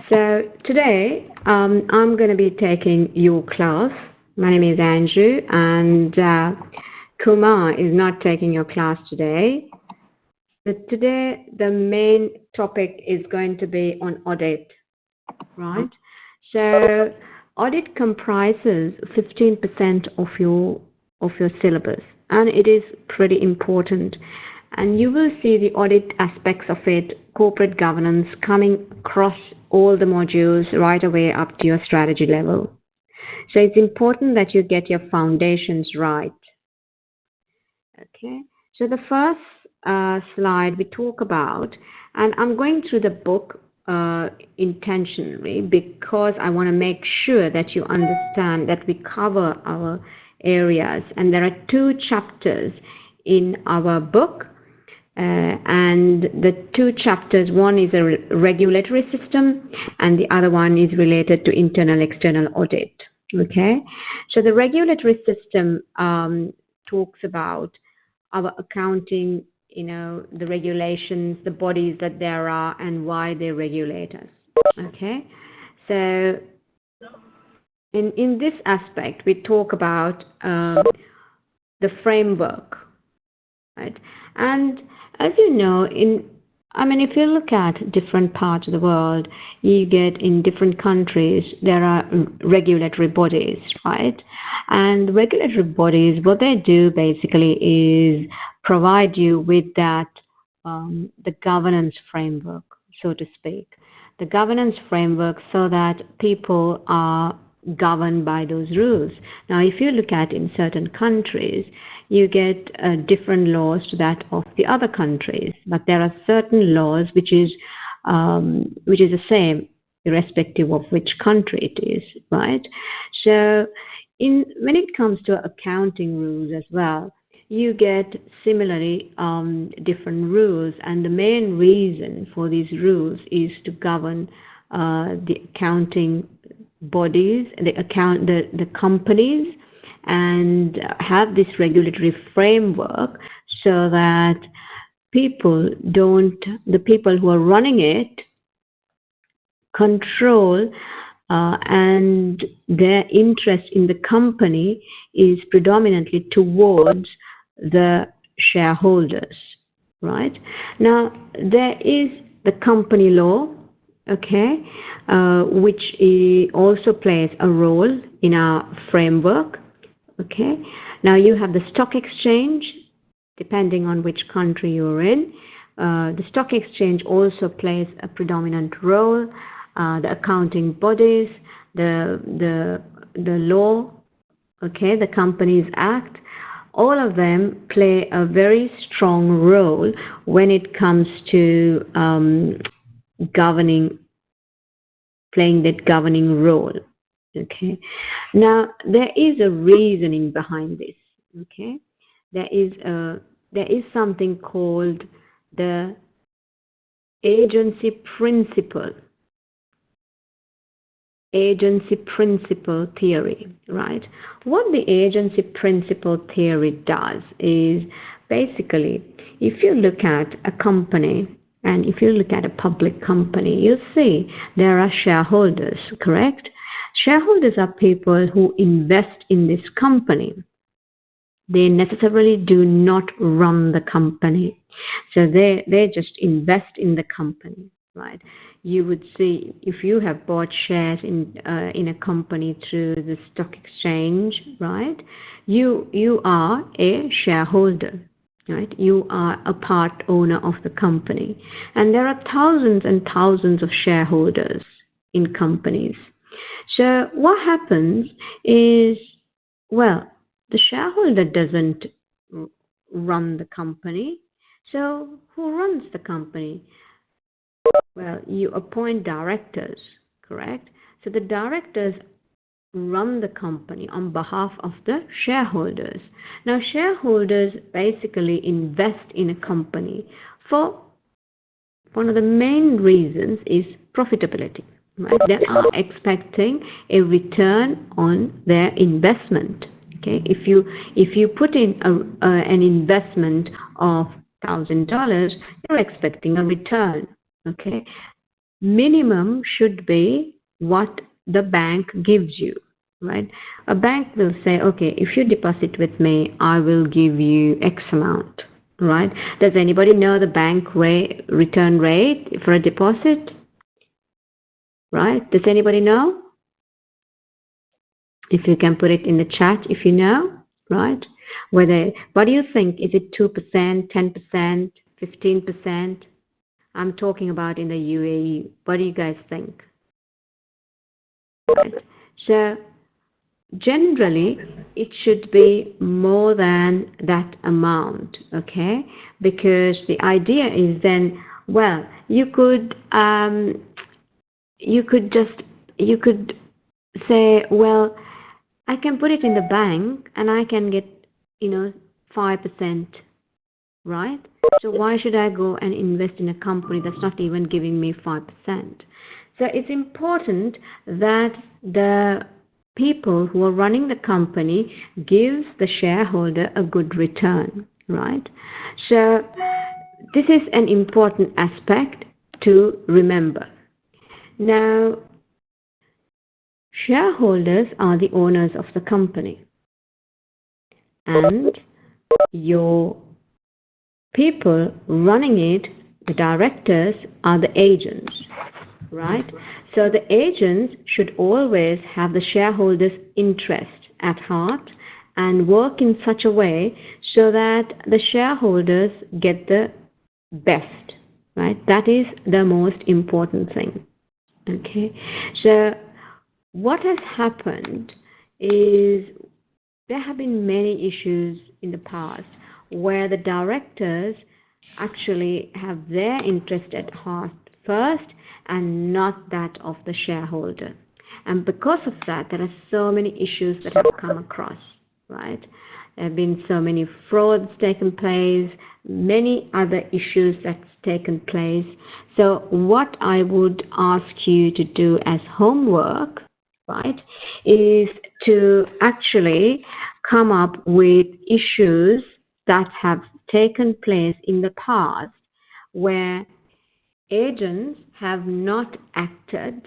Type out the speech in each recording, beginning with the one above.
So today I'm going to be taking your class. My name is Andrew, and Kumar is not taking your class today. But today the main topic is going to be on audit, right? So audit comprises 15% of your syllabus, and it is pretty important. And you will see the audit aspects of it, corporate governance, coming across all the modules right away up to your strategy level. So it's important that you get your foundations right. Okay, so the first slide we talk about, and I'm going through the book intentionally because I want to make sure that you understand that we cover our areas. And there are 2 chapters in our book. And the 2 chapters, one is a regulatory system and the other one is related to internal external audit. Okay, so the regulatory system talks about our accounting, the regulations, the bodies that there are and why they regulate us. Okay, so in this aspect we talk about the framework, right? And as you know, if you look at different parts of the world, you get in different countries, there are regulatory bodies, right? And regulatory bodies, what they do basically is provide you with that, the governance framework, so to speak. The governance framework so that people are governed by those rules. Now, if you look at in certain countries, you get different laws to that of the other countries, but there are certain laws which is the same irrespective of which country it is, right? So when it comes to accounting rules as well, you get similarly different rules, and the main reason for these rules is to govern the accounting bodies, the companies, and have this regulatory framework so that the people who are running it control and their interest in the company is predominantly towards the shareholders, right? Now, there is the company law, okay, which also plays a role in our framework. Okay, now you have the stock exchange, depending on which country you're in. The stock exchange also plays a predominant role. The accounting bodies, the law, okay, the Companies Act, all of them play a very strong role when it comes to playing that governing role. Okay, now there is a reasoning behind this. Okay, there is something called the agency principle theory, right? What the agency principle theory does is basically, if you look at a company and if you look at a public company, you'll see there are shareholders, correct? Shareholders are people who invest in this company. They necessarily do not run the company. So they just invest in the company, right? You would see if you have bought shares in a company through the stock exchange, right? You are a shareholder, right? You are a part owner of the company. And there are thousands and thousands of shareholders in companies. So what happens is, well, the shareholder doesn't run the company. So who runs the company? Well, you appoint directors, correct? So the directors run the company on behalf of the shareholders. Now, shareholders basically invest in a company for one of the main reasons is profitability. Right? They are expecting a return on their investment. Okay, if you put in an investment of $1,000, you're expecting a return. Okay, minimum should be what the bank gives you, right? A bank will say, okay, if you deposit with me, I will give you X amount, right? Does anybody know the bank return rate for a deposit, right? Does anybody know? If you can put it in the chat if you know, right? What do you think? Is it 2%, 10%, 15%? I'm talking about in the UAE. What do you guys think? Right. So generally, it should be more than that amount, okay? Because the idea is then, well, you could say, well, I can put it in the bank and I can get, 5%, right? So why should I go and invest in a company that's not even giving me 5%? So it's important that the people who are running the company gives the shareholder a good return, right? So this is an important aspect to remember. Now, shareholders are the owners of the company, and your people running it, the directors, are the agents, right? So the agents should always have the shareholders' interest at heart and work in such a way so that the shareholders get the best, right? That is the most important thing. Okay, so what has happened is there have been many issues in the past where the directors actually have their interest at heart first and not that of the shareholder. And because of that, there are so many issues that have come across, right? There have been so many frauds taken place, many other issues that's taken place. So what I would ask you to do as homework, right, is to actually come up with issues that have taken place in the past where agents have not acted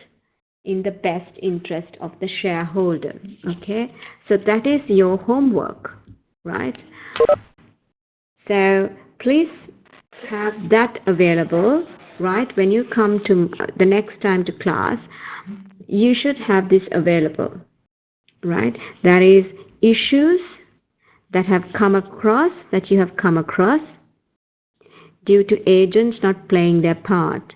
in the best interest of the shareholder. Okay, so that is your homework, right? So please have that available, right? When you come to the next time to class, you should have this available, right? That is issues that you have come across due to agents not playing their part.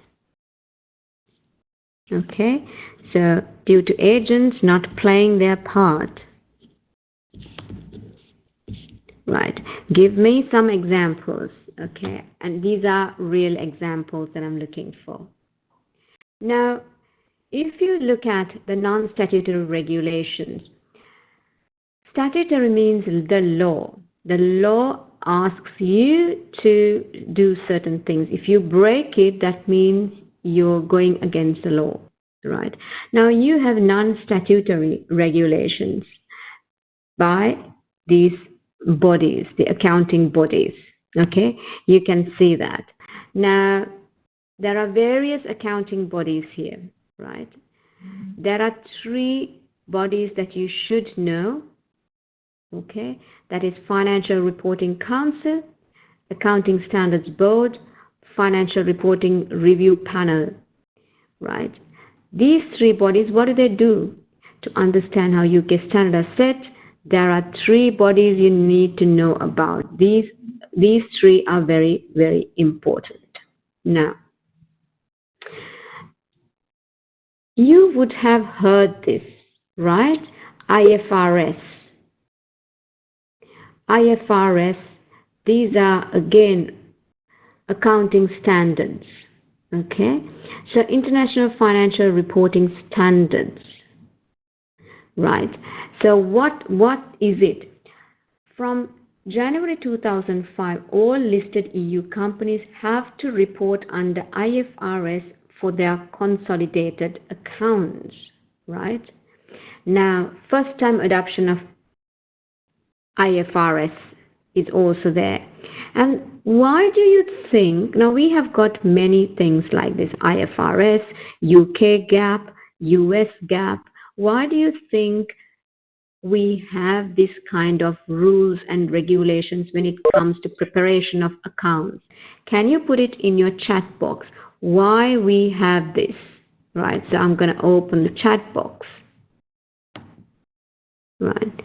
Okay, so due to agents not playing their part, right? Give me some examples, okay? And these are real examples that I'm looking for. Now, if you look at the non-statutory regulations, statutory means the law. The law asks you to do certain things. If you break it, that means you're going against the law, right? Now, you have non-statutory regulations by these bodies, the accounting bodies, okay? You can see that. Now, there are various accounting bodies here, right? There are 3 bodies that you should know. Okay, that is Financial Reporting Council, Accounting Standards Board, Financial Reporting Review Panel, right? These 3 bodies, what do they do? To understand how UK standards are set, there are 3 bodies you need to know about. These 3 are very, very important. Now, you would have heard this, right? IFRS. IFRS, these are again accounting standards, okay? So International Financial Reporting Standards, right? So what is it? From January 2005, all listed EU companies have to report under IFRS for their consolidated accounts, right? Now, first time adoption of IFRS is also there. And why do you think, now we have got many things like this, IFRS, UK GAAP, US GAAP. Why do you think we have this kind of rules and regulations when it comes to preparation of accounts? Can you put it in your chat box why we have this? Right, so I'm going to open the chat box. Right,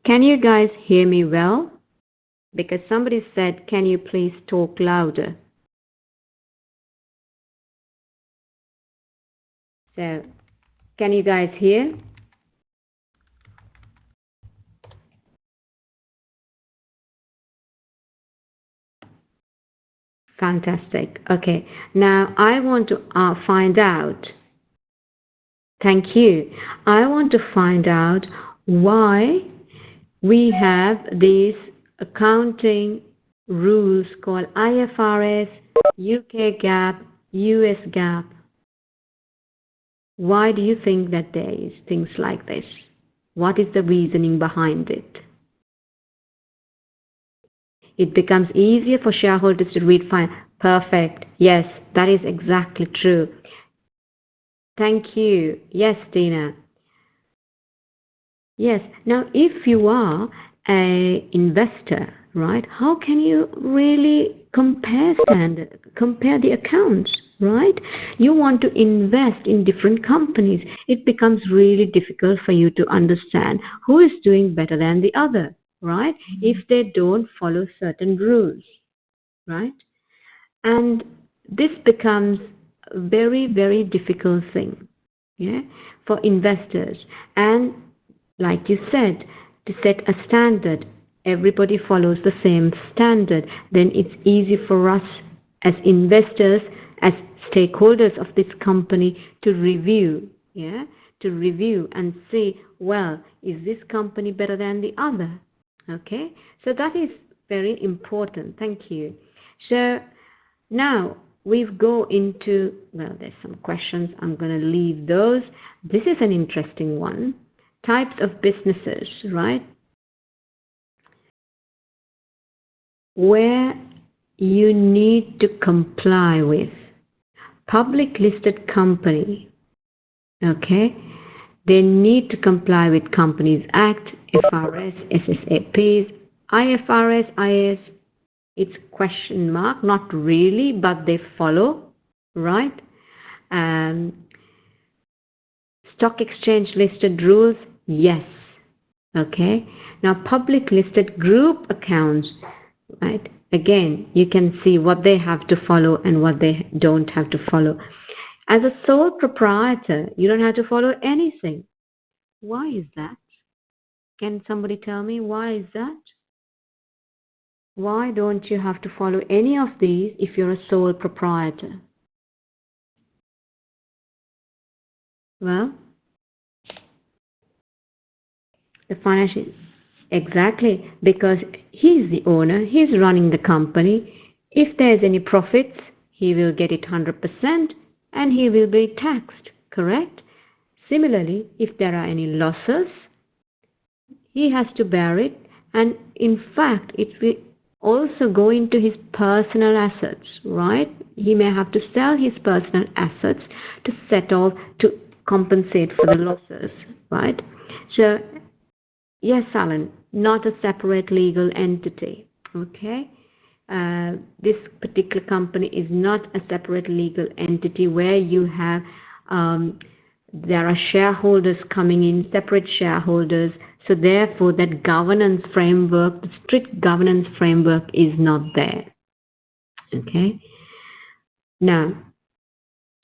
can you guys hear me well? Because somebody said, can you please talk louder? So, can you guys hear? Fantastic. Okay, now I want to find out. Thank you. I want to find out why we have these accounting rules called IFRS, UK GAAP, US GAAP. Why do you think that there is things like this? What is the reasoning behind it? It becomes easier for shareholders to read fine. Perfect. Yes, that is exactly true. Thank you. Yes, Tina. Yes. Now, if you are an investor, right, how can you really compare the accounts, right? You want to invest in different companies. It becomes really difficult for you to understand who is doing better than the other, right? If they don't follow certain rules, right? And this becomes a very, very difficult thing, yeah, for investors. And like you said, to set a standard, everybody follows the same standard, then it's easy for us as investors, as stakeholders of this company to review, yeah, to review and say, well, is this company better than the other? Okay, so that is very important. Thank you. So now we go into, well, there's some questions. I'm going to leave those. This is an interesting one. Types of businesses, right? Where you need to comply with. Public listed company, okay? They need to comply with Companies Act, FRS, SSAPs, IFRS, IAS. It's question mark, not really, but they follow, right? Stock exchange listed rules, yes. Okay. Now, public listed group accounts, right? Again, you can see what they have to follow and what they don't have to follow. As a sole proprietor, you don't have to follow anything. Why is that? Can somebody tell me why is that? Why don't you have to follow any of these if you're a sole proprietor? Well, the financial, exactly, because he's the owner, he's running the company. If there's any profits, he will get it 100% and he will be taxed, correct? Similarly, if there are any losses, he has to bear it, and in fact, it will also go into his personal assets, right? He may have to sell his personal assets to settle, to compensate for the losses, right? So, yes, Alan, not a separate legal entity, okay? This particular company is not a separate legal entity where you have, there are shareholders coming in, separate shareholders. So therefore, that governance framework, the strict governance framework is not there. Okay. Now,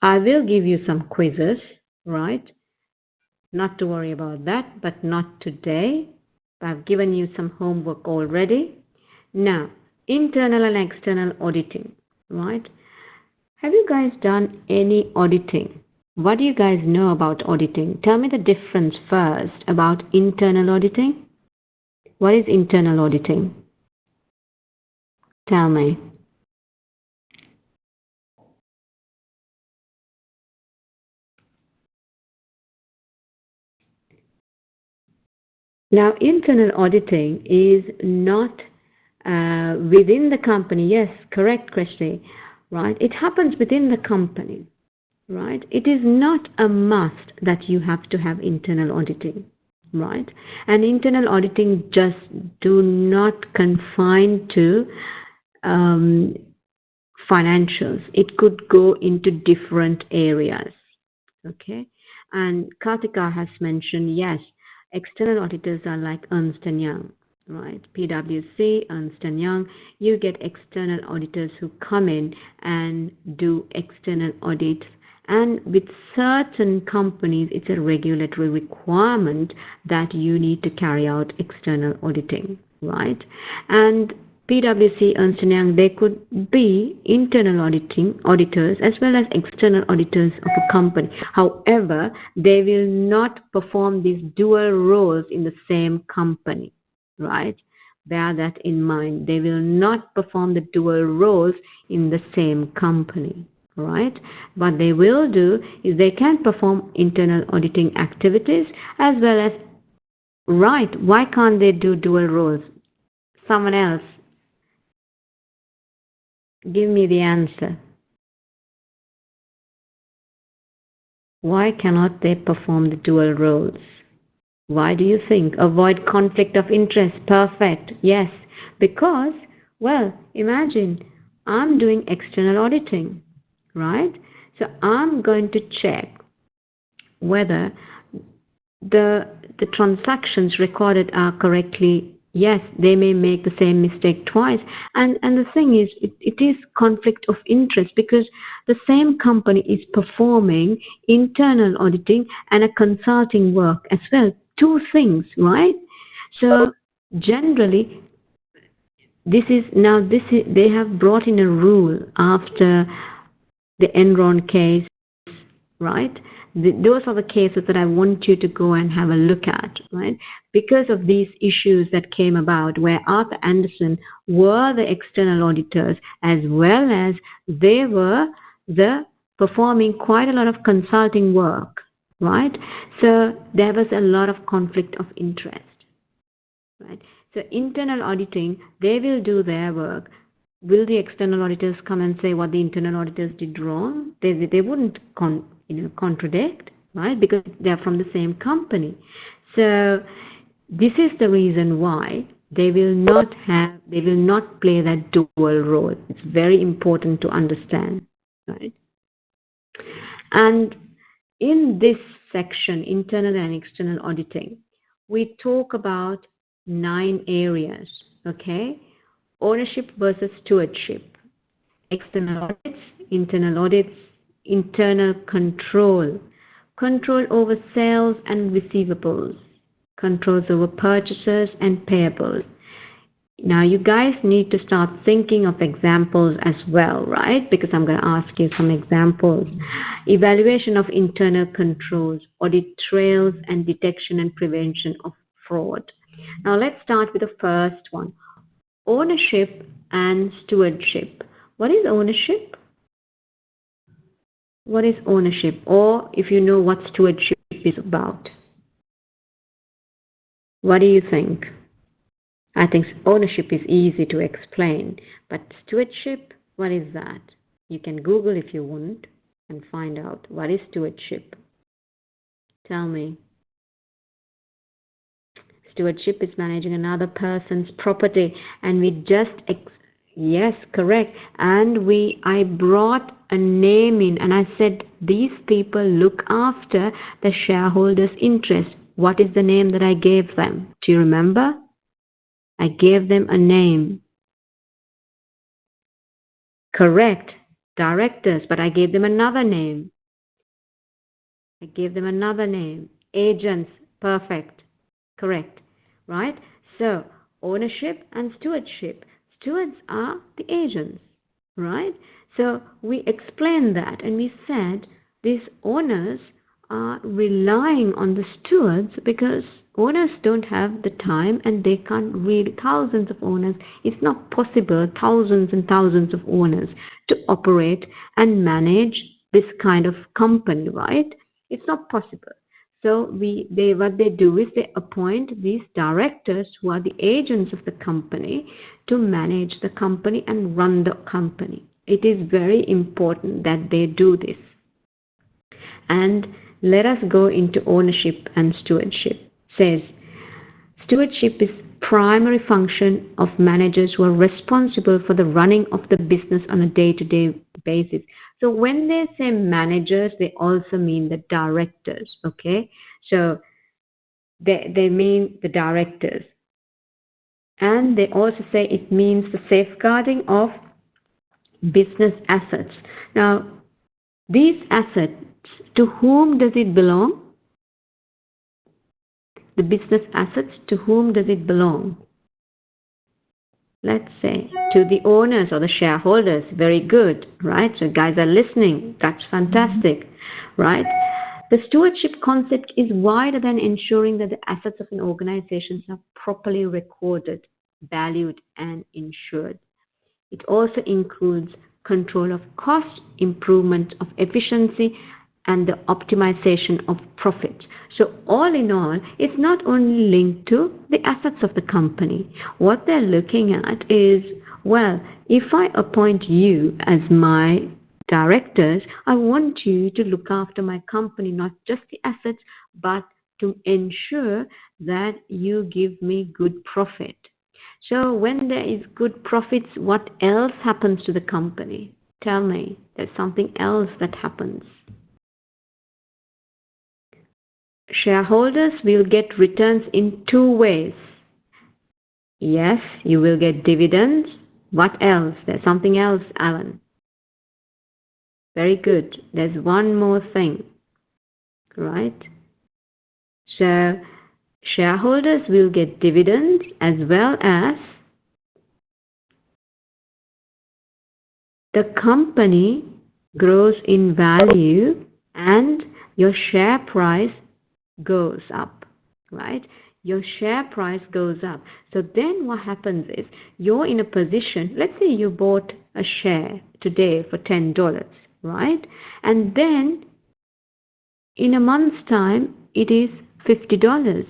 I will give you some quizzes, right? Not to worry about that, but not today. I've given you some homework already. Now, internal and external auditing, right? Have you guys done any auditing? What do you guys know about auditing? Tell me the difference first about internal auditing. What is internal auditing? Tell me. Now, internal auditing is not within the company. Yes, correct, Krishna. Right? It happens within the company. Right? It is not a must that you have to have internal auditing. Right? And internal auditing just do not confine to um, financials. It could go into different areas. Okay. And Kartika has mentioned, yes, external auditors are like Ernst & Young, right? PwC, Ernst & Young, you get external auditors who come in and do external audits. And with certain companies, it's a regulatory requirement that you need to carry out external auditing, right? And PwC, Ernst & Young, they could be internal auditors as well as external auditors of a company. However, they will not perform these dual roles in the same company, right? Bear that in mind. They will not perform the dual roles in the same company, right? What they will do is they can perform internal auditing activities as well as, right, why can't they do dual roles? Someone else, give me the answer. Why cannot they perform the dual roles? Why do you think? Avoid conflict of interest. Perfect. Yes. Because, well, imagine I'm doing external auditing, right? So I'm going to check whether the transactions recorded are correctly. Yes, they may make the same mistake twice, and the thing is, it is conflict of interest because the same company is performing internal auditing and a consulting work as well. Two things, right? So generally, they have brought in a rule after the Enron case, right? Those are the cases that I want you to go and have a look at, right? Because of these issues that came about where Arthur Andersen were the external auditors as well as they were the performing quite a lot of consulting work, right? So there was a lot of conflict of interest, right? So internal auditing, they will do their work. Will the external auditors come and say what the internal auditors did wrong? They wouldn't contradict, right? Because they're from the same company. So this is the reason why they will not play that dual role. It's very important to understand, right? And in this section, internal and external auditing, we talk about 9 areas, okay? Ownership versus stewardship, external audits, internal control, control over sales and receivables, controls over purchases and payables. Now you guys need to start thinking of examples as well, right? Because I'm going to ask you some examples. Evaluation of internal controls, audit trails, and detection and prevention of fraud. Now let's start with the first one. Ownership and stewardship. What is ownership? What is ownership? Or if you know what stewardship is about. What do you think? I think ownership is easy to explain, but stewardship, what is that? You can Google if you want and find out what is stewardship. Tell me. Stewardship is managing another person's property, and we just yes, correct. And I brought a name in, and I said these people look after the shareholders' interest. What is the name that I gave them? Do you remember? I gave them a name. Correct. Directors, but I gave them another name. Agents. Perfect. Correct. Right? So, ownership and stewardship. Stewards are the agents. Right? So, we explained that and we said these owners are relying on the stewards because owners don't have the time and they can't read thousands of owners. It's not possible, thousands and thousands of owners to operate and manage this kind of company, right? It's not possible. So what they do is they appoint these directors who are the agents of the company to manage the company and run the company. It is very important that they do this. And let us go into ownership and stewardship. It says stewardship is primary function of managers who are responsible for the running of the business on a day-to-day basis. So when they say managers, they also mean the directors, okay? So they mean the directors. And they also say it means the safeguarding of business assets. Now, these assets, to whom does it belong? The business assets, to whom does it belong? Let's say to the owners or the shareholders. Very good, right? So guys are listening. That's fantastic, right? The stewardship concept is wider than ensuring that the assets of an organization are properly recorded, valued, and insured. It also includes control of cost, improvement of efficiency, and the optimization of profit. So all in all, it's not only linked to the assets of the company. What they're looking at is, well, if I appoint you as my directors, I want you to look after my company, not just the assets, but to ensure that you give me good profit. So when there is good profits, what else happens to the company? Tell me, there's something else that happens. Shareholders will get returns in two ways. Yes, you will get dividends. What else? There's something else, Alan. Very good. There's one more thing, right? So shareholders will get dividends as well as the company grows in value and your share price goes up, right? Your share price goes up. So then what happens is you're in a position, let's say you bought a share today for $10, right? And then in a month's time, it is $50,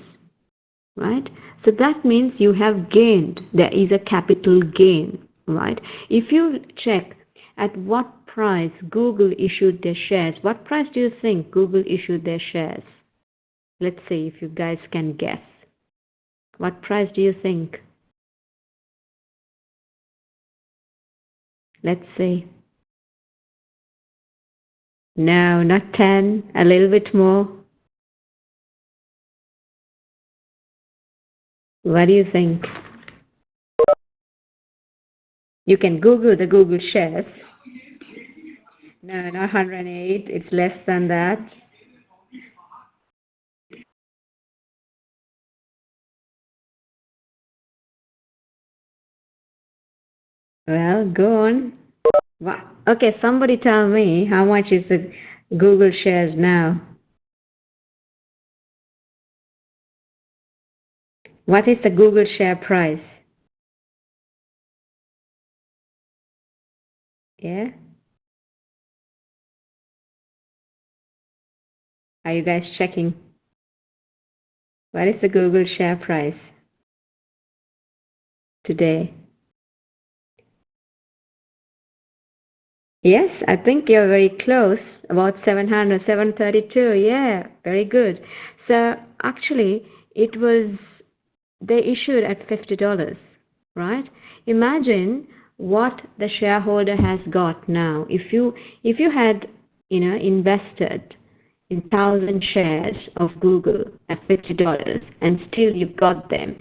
right? So that means you have gained. There is a capital gain, right? If you check at what price Google issued their shares, what price do you think Google issued their shares? Let's see if you guys can guess. What price do you think? Let's see. No, not 10, a little bit more. What do you think? You can Google the Google shares. No, not 108. It's less than that. Well, go on. Okay, somebody tell me how much is the Google shares now? What is the Google share price? Yeah? Are you guys checking? What is the Google share price today? Yes, I think you're very close. About 700, 732. Yeah, very good. So actually, they issued at $50, right? Imagine what the shareholder has got now. If you had, invested in 1,000 shares of Google at $50 and still you got them,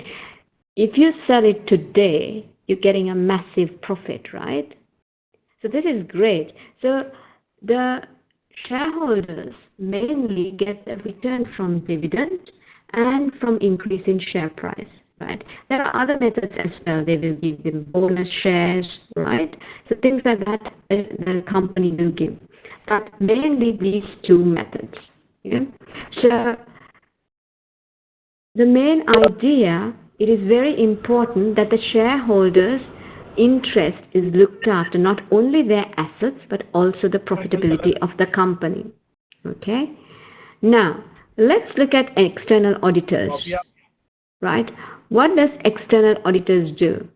if you sell it today, you're getting a massive profit, right? So this is great. So the shareholders mainly get a return from dividend and from increase in share price, right? There are other methods as well. They will give them bonus shares, right? So things like that the company will give. But mainly these two methods. Yeah? So the main idea, it is very important that the shareholders' interest is looked after, not only their assets, but also the profitability of the company. Okay? Now, let's look at external auditors, right? What does external auditors do?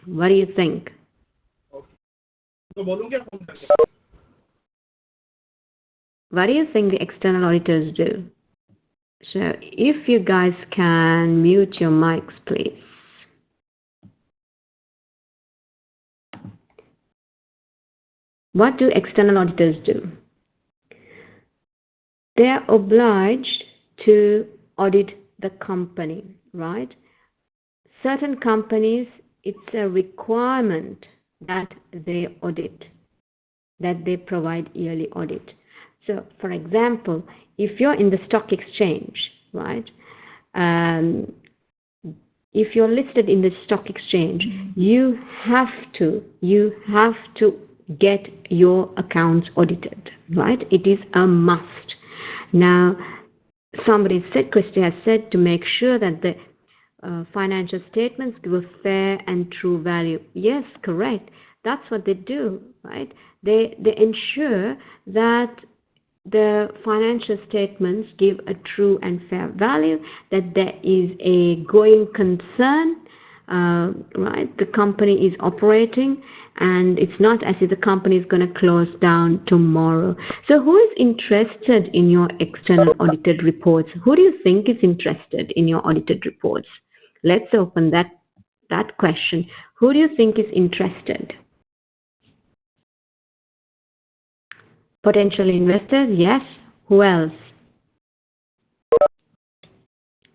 What do you think? What do you think the external auditors do? So if you guys can mute your mics, please. What do external auditors do? They are obliged to audit the company, right? Certain companies, it's a requirement that they audit, that they provide yearly audit. So, for example, if you're in the stock exchange, right, if you're listed in the stock exchange, you have to get your accounts audited, right? It is a must. Now, somebody said, Christy has said, to make sure that the financial statements give a fair and true value. Yes, correct. That's what they do, right? They ensure that the financial statements give a true and fair value, that there is a going concern, right? The company is operating, and it's not as if the company is going to close down tomorrow. So who is interested in your external audited reports? Who do you think is interested in your audited reports? Let's open that question. Who do you think is interested? Potential investors, yes. Who else?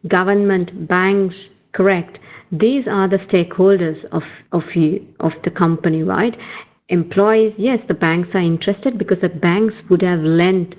Government, banks, correct. These are the stakeholders of the company, right? Employees, yes, the banks are interested because the banks would have lent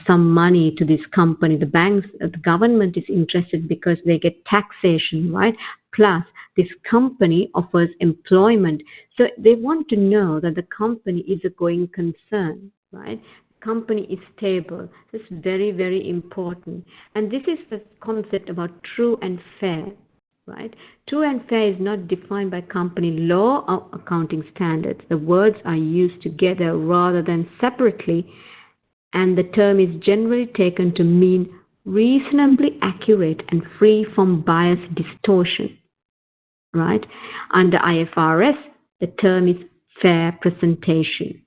some money to this company. The government is interested because they get taxation, right? Plus, this company offers employment. So they want to know that the company is a going concern, right? Company is stable. This is very, very important. And this is the concept about true and fair, right? True and fair is not defined by company law or accounting standards. The words are used together rather than separately, and the term is generally taken to mean reasonably accurate and free from bias distortion, right? Under IFRS, the term is fair presentation.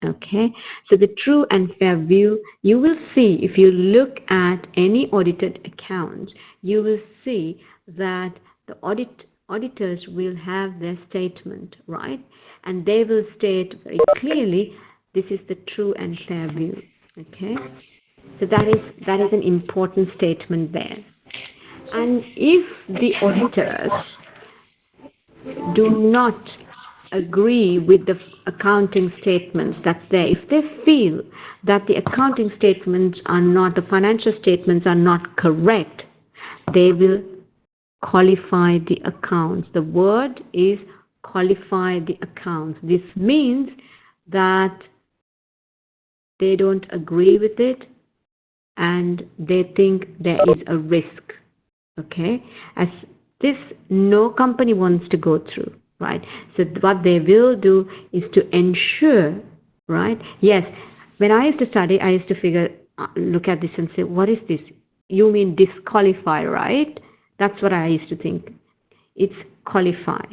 Okay, so the true and fair view, you will see if you look at any audited accounts, you will see that the auditors will have their statement, right? And they will state very clearly, this is the true and fair view. Okay, so that is an important statement there. And if the auditors do not agree with the accounting statements that's there, if they feel that the accounting statements are not, the financial statements are not correct, they will qualify the accounts. The word is qualify the accounts. This means that they don't agree with it and they think there is a risk. Okay, as this no company wants to go through, right? So what they will do is to ensure, right? Yes, when I used to study, I used to look at this and say, what is this? You mean disqualify, right? That's what I used to think. It's qualify,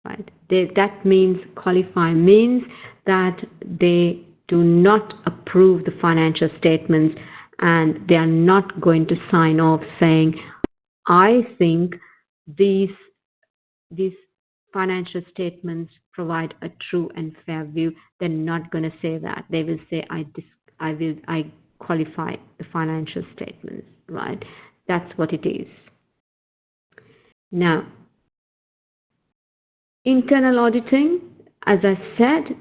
right? That means qualify means that they do not approve the financial statements and they are not going to sign off saying, I think these financial statements provide a true and fair view. They're not going to say that. They will say, I qualify the financial statements, right? That's what it is. Now, internal auditing, as I said,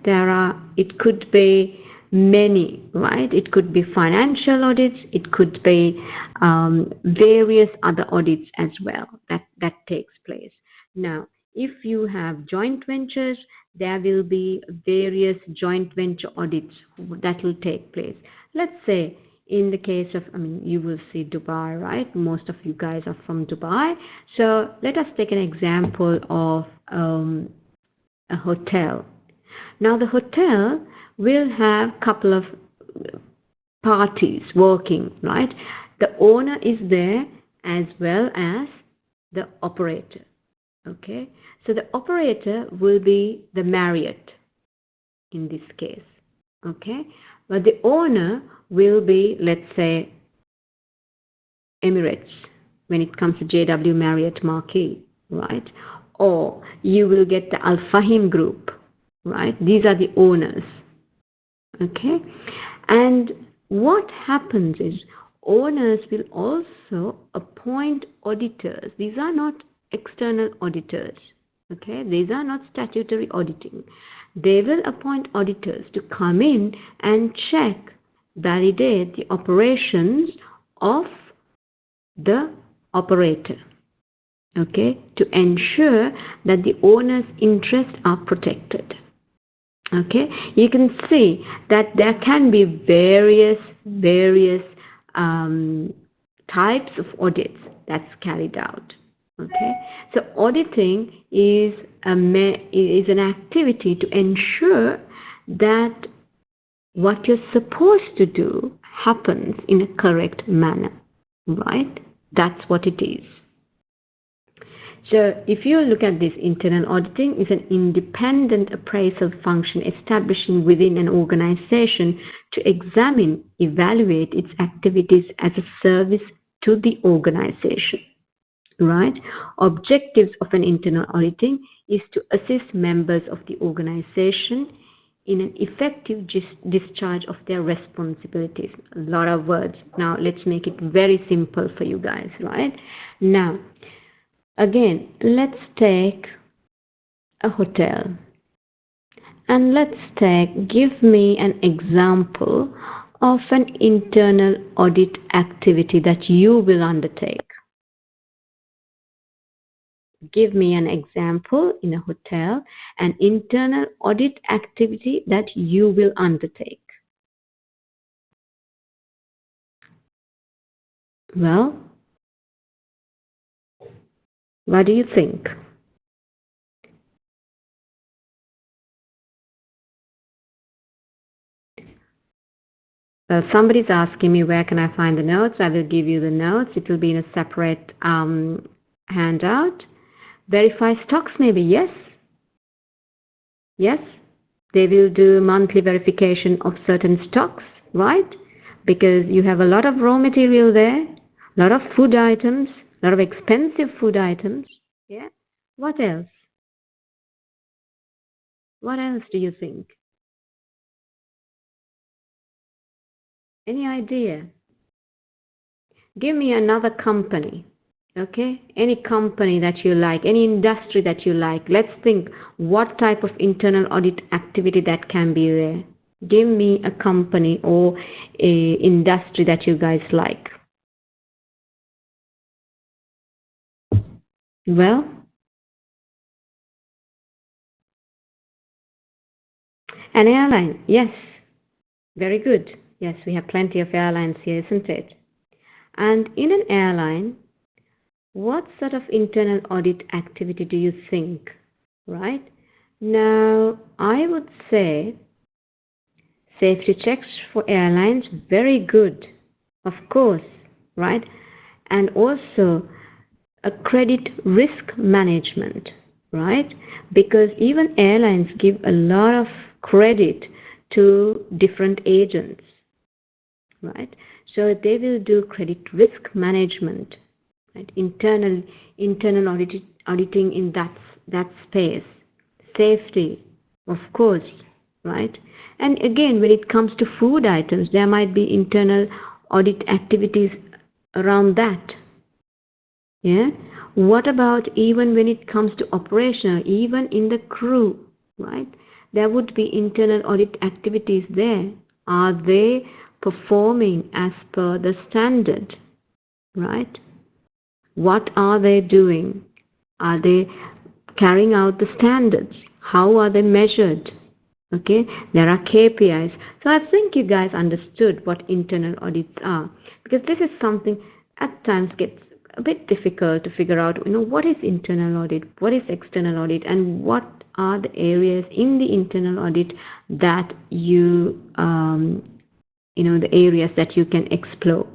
it could be many, right? It could be financial audits, it could be various other audits as well that takes place. Now, if you have joint ventures, there will be various joint venture audits that will take place. Let's say in the case of, you will see Dubai, right? Most of you guys are from Dubai. So let us take an example of a hotel. Now the hotel will have a couple of parties working, right? The owner is there as well as the operator. Okay, so the operator will be the Marriott in this case. Okay, but the owner will be, let's say, Emirates when it comes to JW Marriott Marquis, right? Or you will get the Al Fahim Group, right? These are the owners. Okay, and what happens is owners will also appoint auditors. These are not external auditors. Okay, these are not statutory auditing. They will appoint auditors to come in and check, validate the operations of the operator. Okay, to ensure that the owner's interests are protected. Okay, you can see that there can be various types of audits that's carried out. Okay, so auditing is an activity to ensure that what you're supposed to do happens in a correct manner, right? That's what it is. So if you look at this, internal auditing is an independent appraisal function establishing within an organization to examine, evaluate its activities as a service to the organization. Right? Objectives of an internal auditing is to assist members of the organization in an effective discharge of their responsibilities. A lot of words. Now let's make it very simple for you guys, right? Now, again, let's take a hotel. And give me an example of an internal audit activity that you will undertake. Give me an example in a hotel, an internal audit activity that you will undertake. Well, what do you think? Somebody's asking me where can I find the notes. I will give you the notes. It will be in a separate handout. Verify stocks maybe, yes. Yes, they will do monthly verification of certain stocks, right? Because you have a lot of raw material there, a lot of food items, a lot of expensive food items. Yeah. What else? What else do you think? Any idea? Give me another company. Okay, any company that you like, any industry that you like. Let's think what type of internal audit activity that can be there. Give me a company or a industry that you guys like. Well, an airline. Yes, very good. Yes, we have plenty of airlines here, isn't it? And in an airline, what sort of internal audit activity do you think, right? Now, I would say safety checks for airlines, very good, of course, right? And also a credit risk management, right? Because even airlines give a lot of credit to different agents, right? So they will do credit risk management, right? Internal auditing in that space. Safety, of course, right? And again, when it comes to food items, there might be internal audit activities around that. Yeah. What about even when it comes to operational, even in the crew, right? There would be internal audit activities there. Are they performing as per the standard, right? What are they doing? Are they carrying out the standards? How are they measured? Okay, there are KPIs. So I think you guys understood what internal audits are, because this is something at times gets a bit difficult to figure out, what is internal audit, what is external audit, and what are the areas in the internal audit that you the areas that you can explore,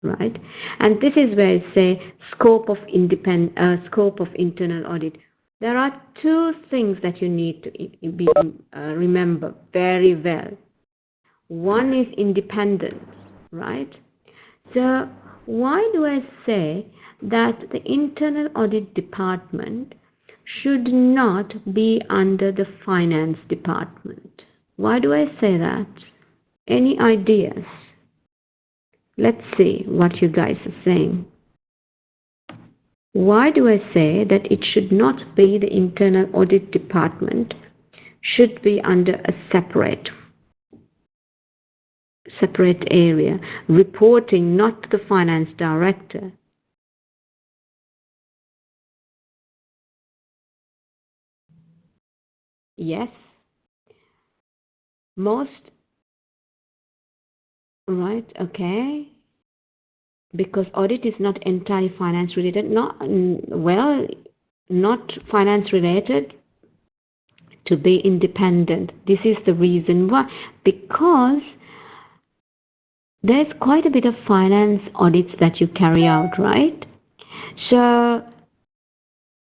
right? And this is where I say scope of internal audit. There are two things that you need to remember very well. One is independence, right? So why do I say that the internal audit department should not be under the finance department? Why do I say that? Any ideas? Let's see what you guys are saying. Why do I say that it should not be the internal audit department, should be under a separate area, reporting not to the finance director? Yes, most, right? Okay, because audit is not entirely finance related. Not finance related. To be independent. This is the reason why, because there's quite a bit of finance audits that you carry out, right? So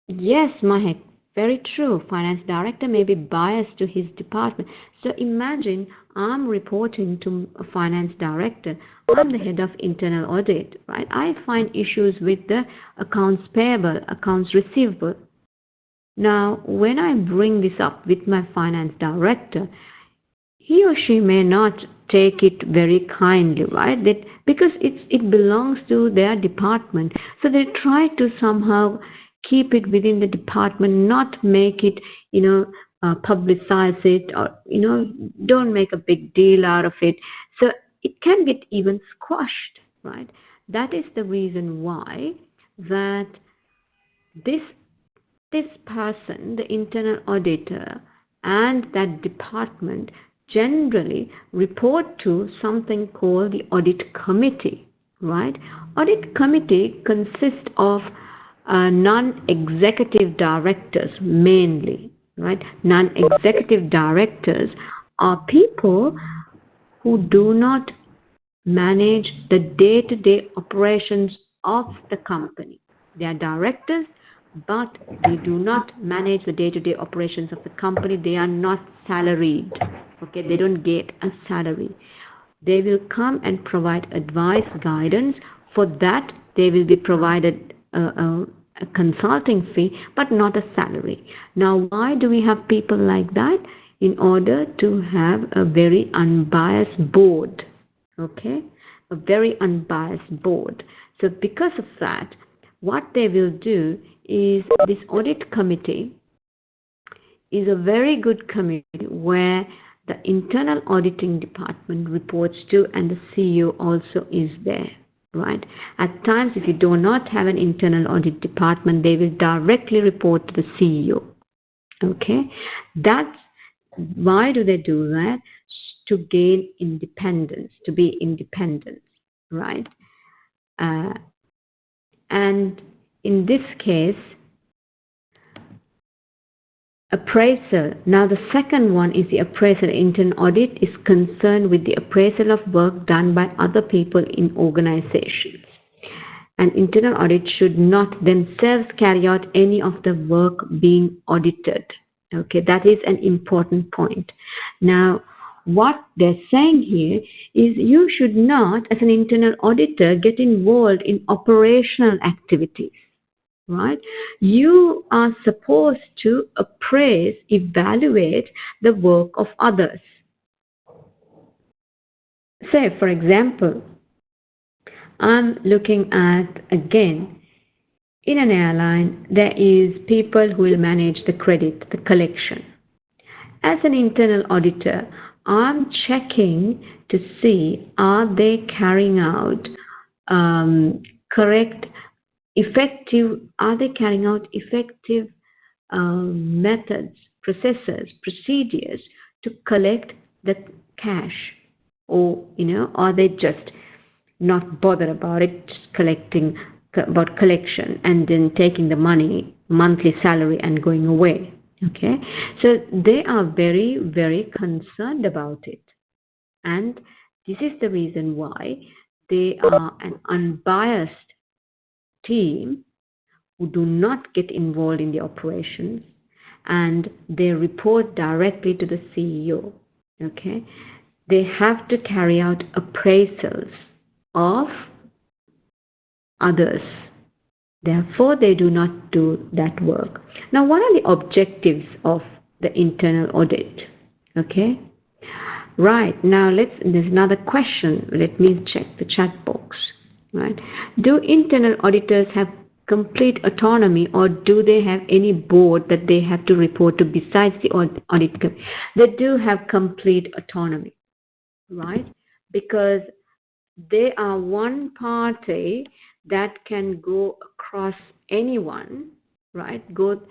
yes, Mahek, very true. Finance director may be biased to his department. So imagine I'm reporting to a finance director. I'm the head of internal audit, right? I find issues with the accounts payable, accounts receivable. Now, when I bring this up with my finance director, he or she may not take it very kindly, right? Because it belongs to their department. So they try to somehow keep it within the department, not make it, publicize it, or, don't make a big deal out of it. So it can get even squashed, right? That is the reason why that this person, the internal auditor, and that department generally report to something called the audit committee, right? Audit committee consists of non-executive directors mainly, right? Non-executive directors are people who do not manage the day-to-day operations of the company. They are directors, but they do not manage the day-to-day operations of the company. They are not salaried. Okay, they don't get a salary. They will come and provide advice, guidance. For that, they will be provided a consulting fee, but not a salary. Now, why do we have people like that? In order to have a very unbiased board. Okay, a very unbiased board. So because of that, what they will do is this audit committee is a very good committee where the internal auditing department reports to, and the CEO also is there, right? At times, if you do not have an internal audit department, they will directly report to the CEO. Okay, that's why do they do that? To gain independence, to be independent, right? And in this case, appraisal. Now the second one is the appraisal. Internal audit is concerned with the appraisal of work done by other people in organizations. And internal audit should not themselves carry out any of the work being audited. Okay, that is an important point. Now, what they're saying here is you should not, as an internal auditor, get involved in operational activities. Right? You are supposed to appraise, evaluate the work of others. Say, for example, I'm looking at, again, in an airline, there is people who will manage the credit, the collection. As an internal auditor, I'm checking to see are they carrying out are they carrying out effective methods, processes, procedures to collect the cash, or are they just not bothered about it, just about collection and then taking the money, monthly salary, and going away. Okay, so they are very, very concerned about it, and This is the reason why they are an unbiased team who do not get involved in the operations, and they report directly to the CEO. Okay, they have to carry out appraisals of others. Therefore, they do not do that work. Now, what are the objectives of the internal audit? Okay, right. Now, there's another question. Let me check the chat box. Right. Do internal auditors have complete autonomy, or do they have any board that they have to report to besides the audit committee? They do have complete autonomy, right? Because they are one party that can go across anyone, right? Go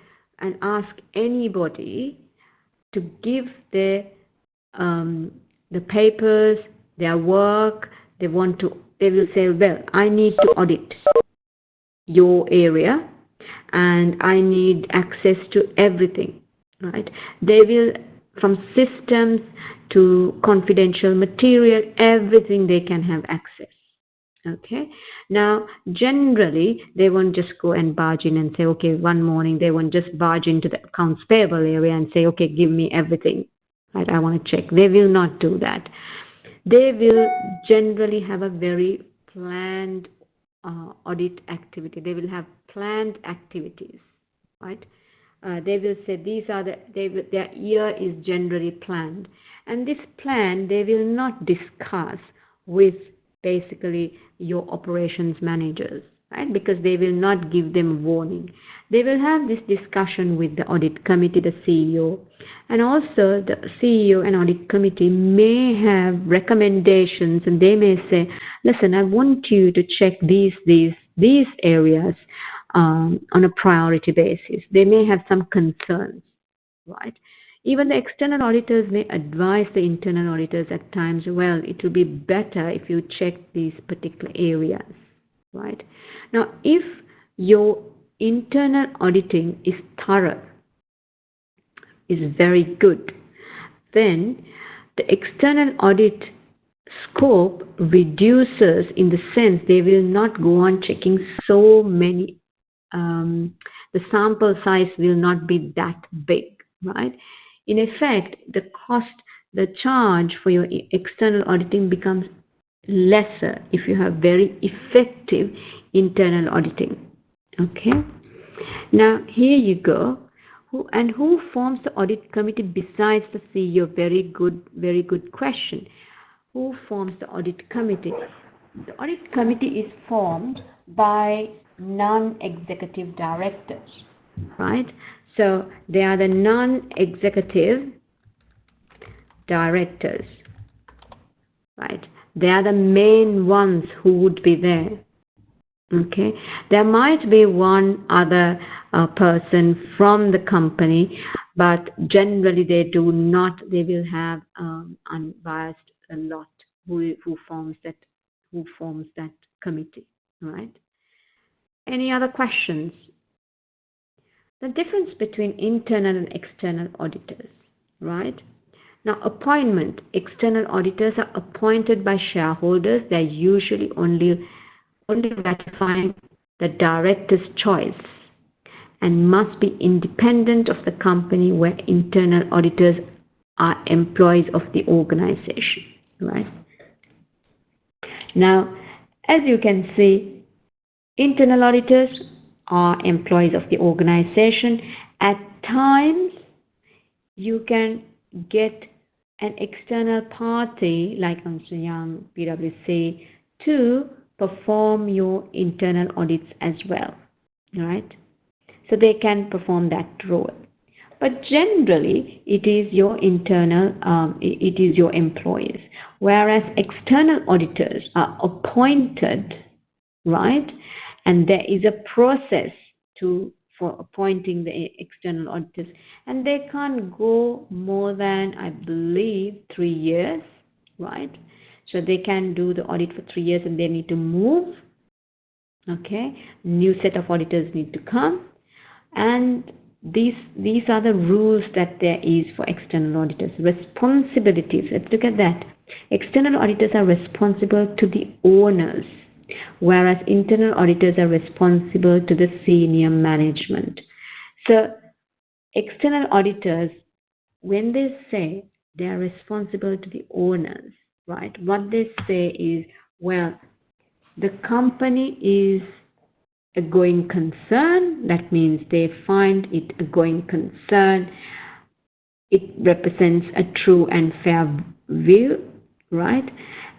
and ask anybody to give the papers, their work. They will say, well, I need to audit your area and I need access to everything, right? They will, from systems to confidential material, everything they can have access. Okay, now generally they won't just go and barge in and say, okay, one morning they won't just barge into the accounts payable area and say, okay, give me everything, right? I want to check. They will not do that. They will generally have a very planned audit activity. They will have planned activities, right? They will say these are their year is generally planned, and this plan they will not discuss with basically your operations managers, right? Because they will not give them warning. They will have this discussion with the audit committee, the CEO, and also the CEO and audit committee may have recommendations, and they may say, listen, I want you to check these areas on a priority basis. They may have some concerns, right? Even the external auditors may advise the internal auditors at times, well, it will be better if you check these particular areas, right? Now, if your internal auditing is thorough, is very good, then the external audit scope reduces, in the sense they will not go on checking so many, the sample size will not be that big, right? In effect, the charge for your external auditing becomes lesser if you have very effective internal auditing. Okay, now here you go. Who forms the audit committee besides the CEO? Very good question. Who forms the audit committee? The audit committee is formed by non-executive directors, right? So they are the non-executive directors, right? They are the main ones who would be there. Okay, there might be one other person from the company, but generally they will have unbiased a lot who forms that committee, right? Any other questions? The difference between internal and external auditors, right? Now, appointment. External auditors are appointed by shareholders. They're usually only ratifying the director's choice and must be independent of the company, where internal auditors are employees of the organization, right? Now, as you can see, internal auditors are employees of the organization. At times, you can get an external party like Ernst & Young, PwC, to perform your internal audits as well, right? So they can perform that role. But generally, it is your it is your employees. Whereas external auditors are appointed, right? And there is a process for appointing the external auditors, and they can't go more than, I believe, 3 years, right? So they can do the audit for 3 years and they need to move. Okay, new set of auditors need to come, and these are the rules that there is for external auditors. Responsibilities. Let's look at that. External auditors are responsible to the owners, whereas internal auditors are responsible to the senior management. So external auditors, when they say they are responsible to the owners, right? What they say is, well, the company is a going concern. That means they find it a going concern. It represents a true and fair view, right?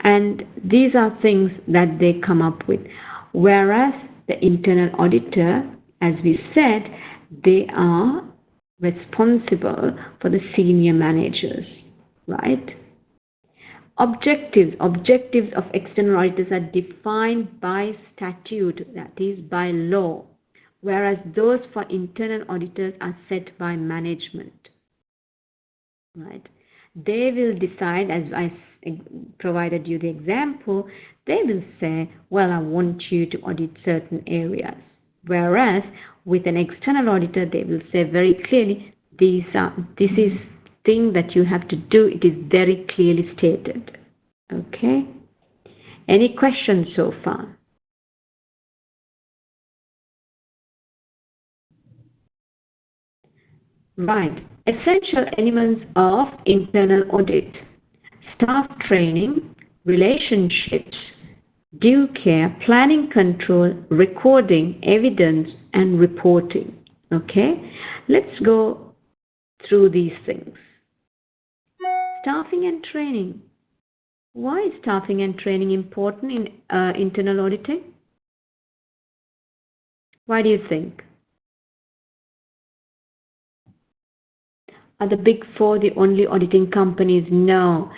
And these are things that they come up with. Whereas the internal auditor, as we said, they are responsible for the senior managers, right? Objectives of external auditors are defined by statute, that is by law, whereas those for internal auditors are set by management, right? They will decide, as I provided you the example, they will say, well, I want you to audit certain areas, whereas with an external auditor, they will say very clearly, this is thing that you have to do. It is very clearly stated. Okay. Any questions so far? Right. Essential elements of internal audit: staff training, relationships, due care, planning control, recording, evidence, and reporting. Okay. Let's go through these things. Staffing and training. Why is staffing and training important in internal auditing? Why do you think? Are the Big Four the only auditing companies? No.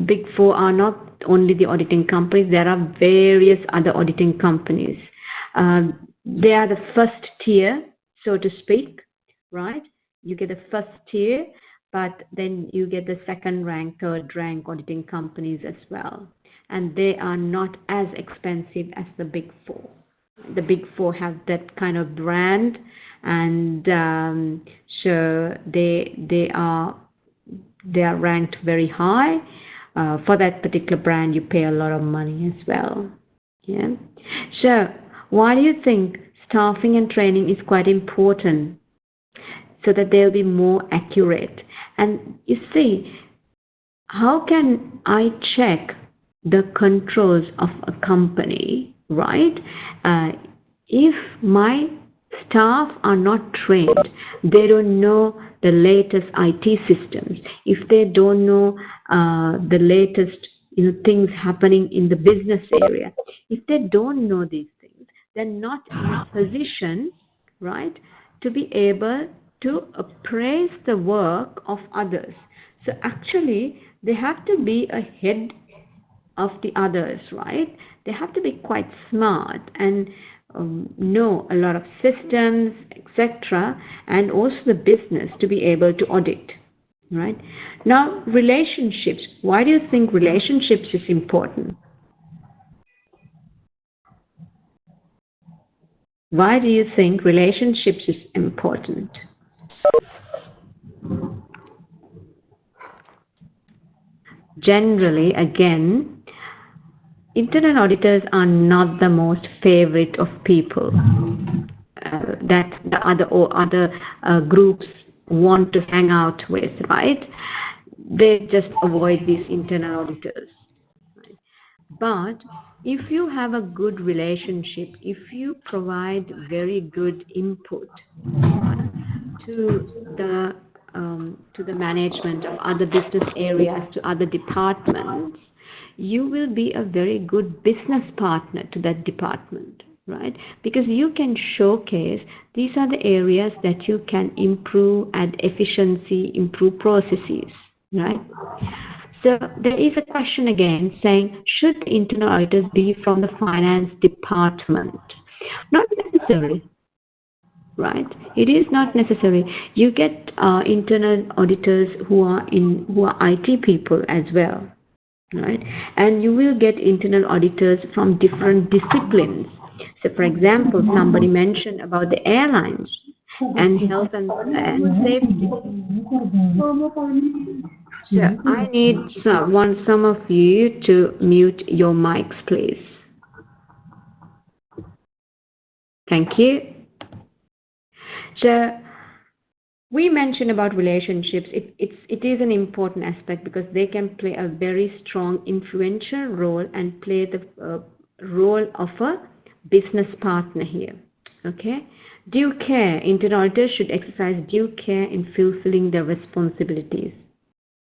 Big Four are not only the auditing companies. There are various other auditing companies. They are the first tier, so to speak, right? You get the first tier, but then you get the second rank, third rank auditing companies as well. And they are not as expensive as the Big Four. The Big Four have that kind of brand, and so they are ranked very high. For that particular brand, you pay a lot of money as well. Yeah. So why do you think staffing and training is quite important? So that they'll be more accurate. And you see, how can I check the controls of a company, right? If my staff are not trained, they don't know the latest IT systems, if they don't know the latest things happening in the business area, if they don't know these things, they're not in a position, right, to be able to appraise the work of others. So actually, they have to be ahead of the others, right? They have to be quite smart and know a lot of systems, etc., and also the business to be able to audit, right? Now, relationships. Why do you think relationships is important? Why do you think relationships is important? Generally, again, internal auditors are not the most favorite of people that the other groups want to hang out with, right? They just avoid these internal auditors. Right? But if you have a good relationship, if you provide very good input to the management of other business areas, to other departments, you will be a very good business partner to that department, right? Because you can showcase these are the areas that you can improve, add efficiency, improve processes, right? So there is a question again saying, should the internal auditors be from the finance department? Not necessarily. Right, it is not necessary. You get internal auditors who are IT people as well, right? And you will get internal auditors from different disciplines. So, for example, somebody mentioned about the airlines. and health and safety. So I need some of you to mute your mics, please. Thank you. So we mentioned about relationships. It is an important aspect because they can play a very strong, influential role and play the role of a business partner here. Okay? Due care. Internal auditors should exercise due care in fulfilling their responsibilities.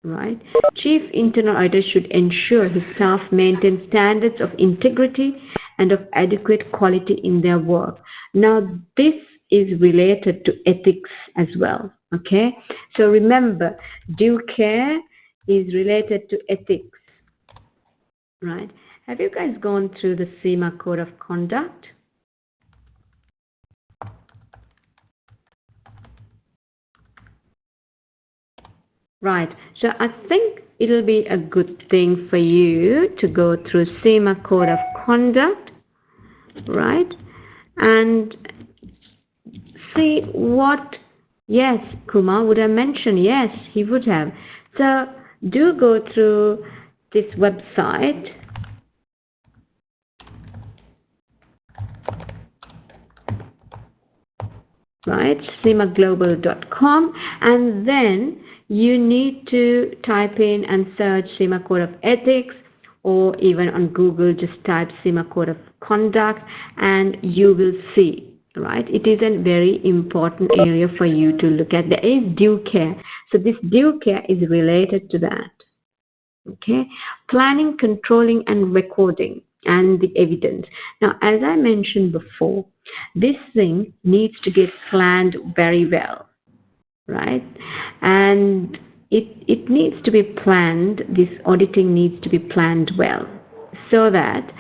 Right? Chief internal auditor should ensure his staff maintain standards of integrity and of adequate quality in their work. Now, this is related to ethics as well. Okay? So remember, due care is related to ethics. Right? Have you guys gone through the CIMA Code of Conduct? Right, so I think it'll be a good thing for you to go through CIMA Code of Conduct, right? And see what, yes, Kumar would have mentioned, yes, he would have. So do go through this website. Right, cimaglobal.com, and then you need to type in and search CIMA Code of Ethics, or even on Google just type CIMA Code of Conduct and you will see, right? It is a very important area for you to look at. There is due care. So this due care is related to that. Okay, planning, controlling and recording and the evidence. Now, as I mentioned before, this thing needs to get planned very well, right? And it needs to be planned, this auditing needs to be planned well so that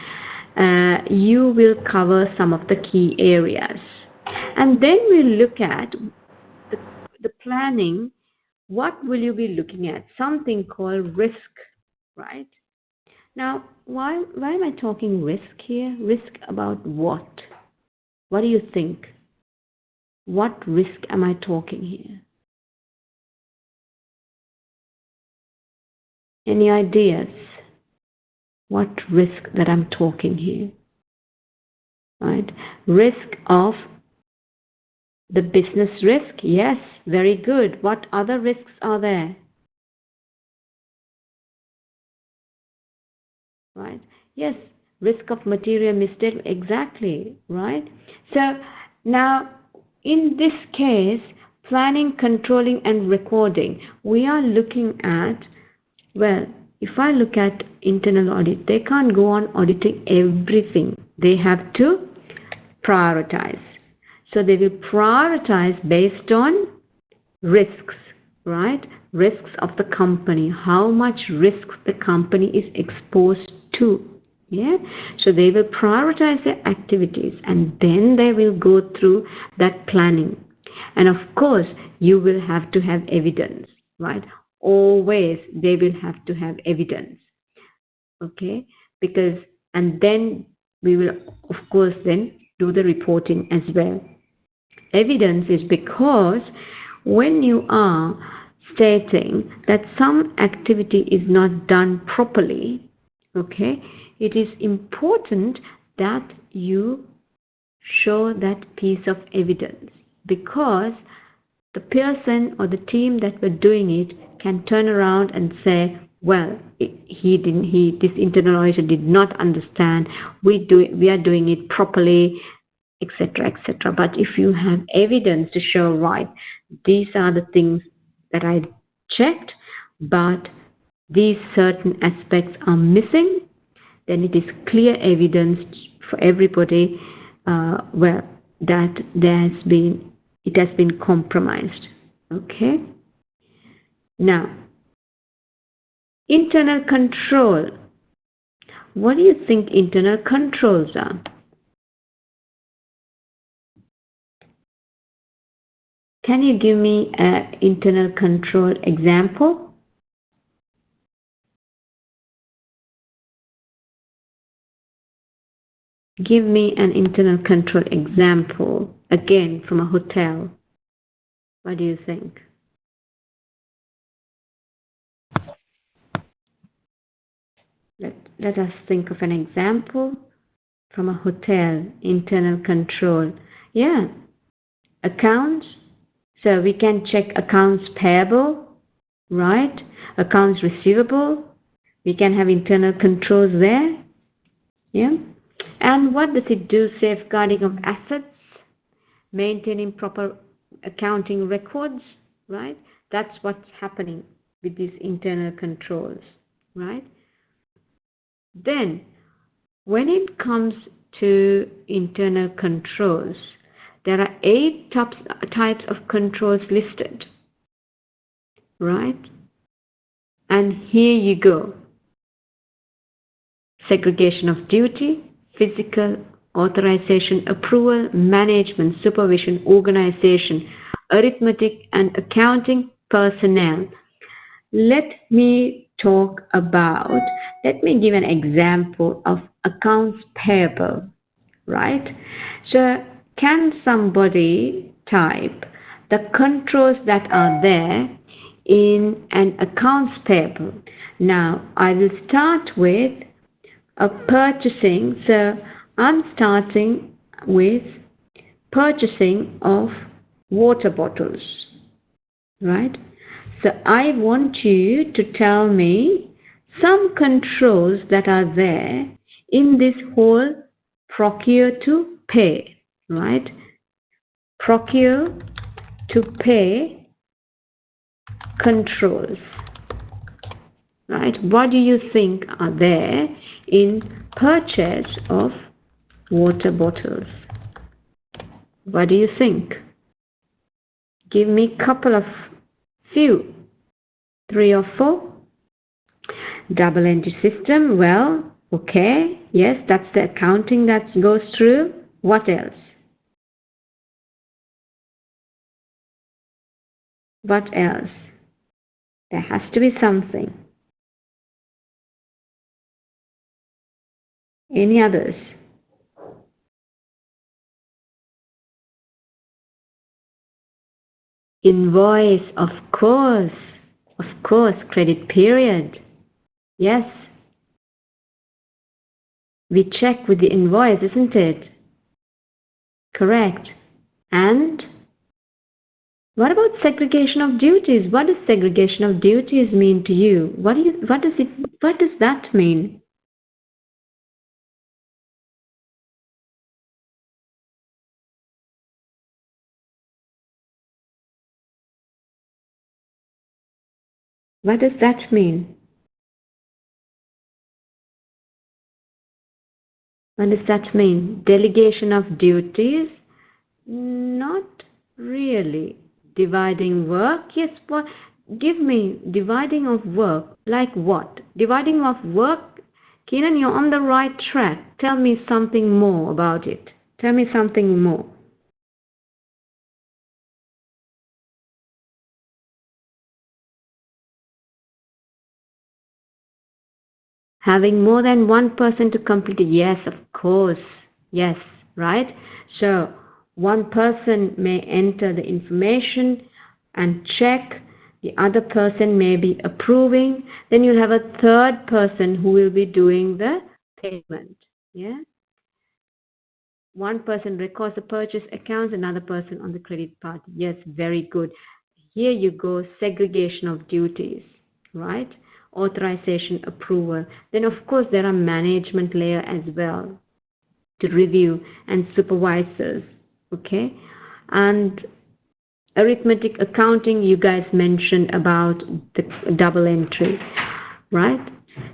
you will cover some of the key areas. And then we'll look at the planning. What will you be looking at? Something called risk, right? Now, why am I talking risk here? Risk about what? What do you think? What risk am I talking here? Any ideas? What risk that I'm talking here? Right? Risk of the business risk? Yes, very good. What other risks are there? Right? Yes, risk of material mistake, exactly, right? So now in this case, planning, controlling and recording, we are looking at, well, if I look at internal audit, they can't go on auditing everything. They have to prioritize. So they will prioritize based on risks, right? Risks of the company, how much risk the company is exposed to. Yeah, so they will prioritize their activities and then they will go through that planning. And of course, you will have to have evidence, right? Always they will have to have evidence. Okay, because, and then we will of course then do the reporting as well. Evidence is because when you are stating that some activity is not done properly, okay, it is important that you show that piece of evidence, because the person or the team that were doing it can turn around and say, well, this internal auditor did not understand, we are doing it properly, etc., etc. But if you have evidence to show, right, these are the things that I checked, but these certain aspects are missing, then it is clear evidence for everybody, well, that it has been compromised. Okay. Now, internal control. What do you think internal controls are? Can you give me an internal control example? Give me an internal control example, again from a hotel. What do you think? Let us think of an example from a hotel, internal control. Yeah, accounts. So we can check accounts payable, right? Accounts receivable. We can have internal controls there. Yeah. And what does it do? Safeguarding of assets, maintaining proper accounting records, right? That's what's happening with these internal controls, right? Then, when it comes to internal controls, there are 8 types of controls listed, right? And here you go. Segregation of duty, physical, authorization, approval, management, supervision, organization, arithmetic and accounting, personnel. Let me give an example of accounts payable, right? So can somebody type the controls that are there in an accounts payable? Now I will start with a purchasing. So I'm starting with purchasing of water bottles, right? So I want you to tell me some controls that are there in this whole procure to pay, right? Procure to pay controls, right? What do you think are there in purchase of water bottles? What do you think? Give me a couple of few, 3 or 4. Double entry system, well, okay, yes, that's the accounting that goes through. What else? What else? There has to be something. Any others? Invoice, of course, credit period. Yes, we check with the invoice, isn't it? Correct. And what about segregation of duties? What does segregation of duties mean to you? What does that mean? What does that mean? What does that mean? Delegation of duties? Not really. Dividing work? Yes, what? Give me dividing of work. Like what? Dividing of work? Keenan, you're on the right track. Tell me something more about it. Tell me something more. Having more than one person to complete it. Yes, of course. Yes, right? So, one person may enter the information and check. The other person may be approving. Then you'll have a third person who will be doing the payment. Yeah? One person records the purchase accounts, another person on the credit part. Yes, very good. Here you go, segregation of duties, right? Authorization, approval. Then of course there are management layer as well to review and supervisors, okay? And arithmetic accounting, you guys mentioned about the double entry, right?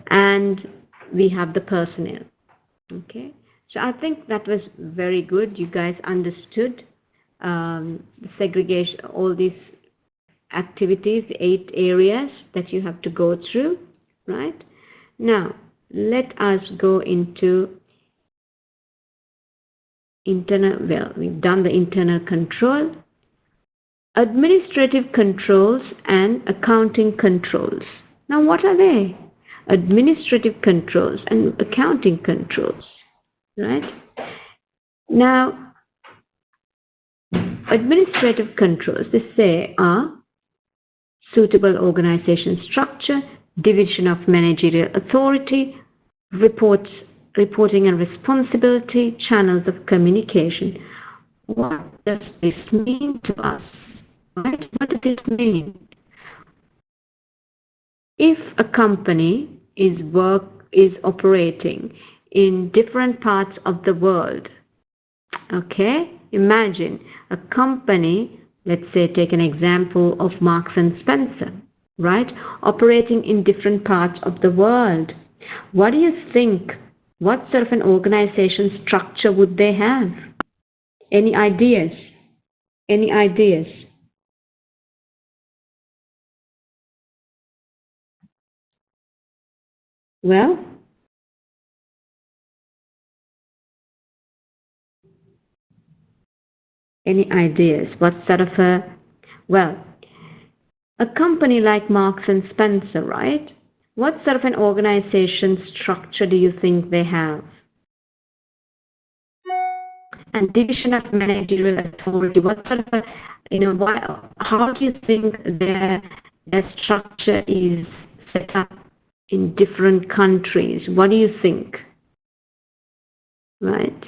And we have the personnel, okay? So I think that was very good. You guys understood the segregation, all these activities, the 8 areas that you have to go through, right? Now, let us go into internal, well, we've done the internal control, administrative controls and accounting controls. Now, what are they? Administrative controls and accounting controls, right? Now, Administrative controls, they say, are suitable organization structure, division of managerial authority, reporting and responsibility, channels of communication. What does this mean to us? Right? What does this mean? If a company is operating in different parts of the world, okay, imagine a company, let's say take an example of Marks and Spencer, right, operating in different parts of the world. What do you think? What sort of an organization structure would they have? Any ideas? Any ideas? Well, any ideas? What sort of a company like Marks and Spencer, right? What sort of an organization structure do you think they have? And division of managerial authority, what sort of how do you think their structure is set up in different countries? What do you think? Right?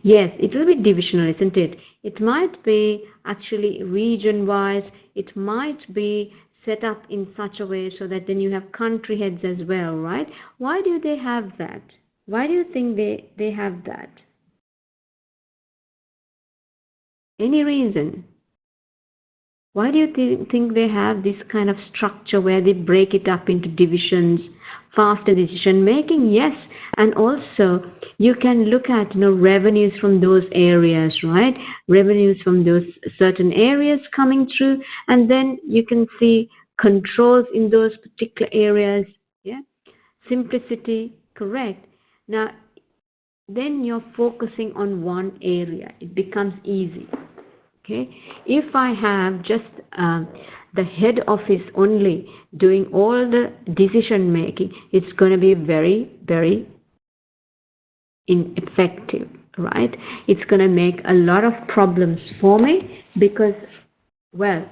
Yes, it will be divisional, isn't it? It might be actually region-wise. It might be set up in such a way so that then you have country heads as well, right? Why do they have that? Why do you think they have that? Any reason? Why do you think they have this kind of structure where they break it up into divisions, faster decision making? Yes, and also you can look at revenues from those areas, right? Revenues from those certain areas coming through, and then you can see controls in those particular areas. Yeah, simplicity, correct. Now, then you're focusing on one area. It becomes easy. Okay, if I have just the head office only doing all the decision making, it's going to be very, very ineffective, right? It's going to make a lot of problems for me because, well,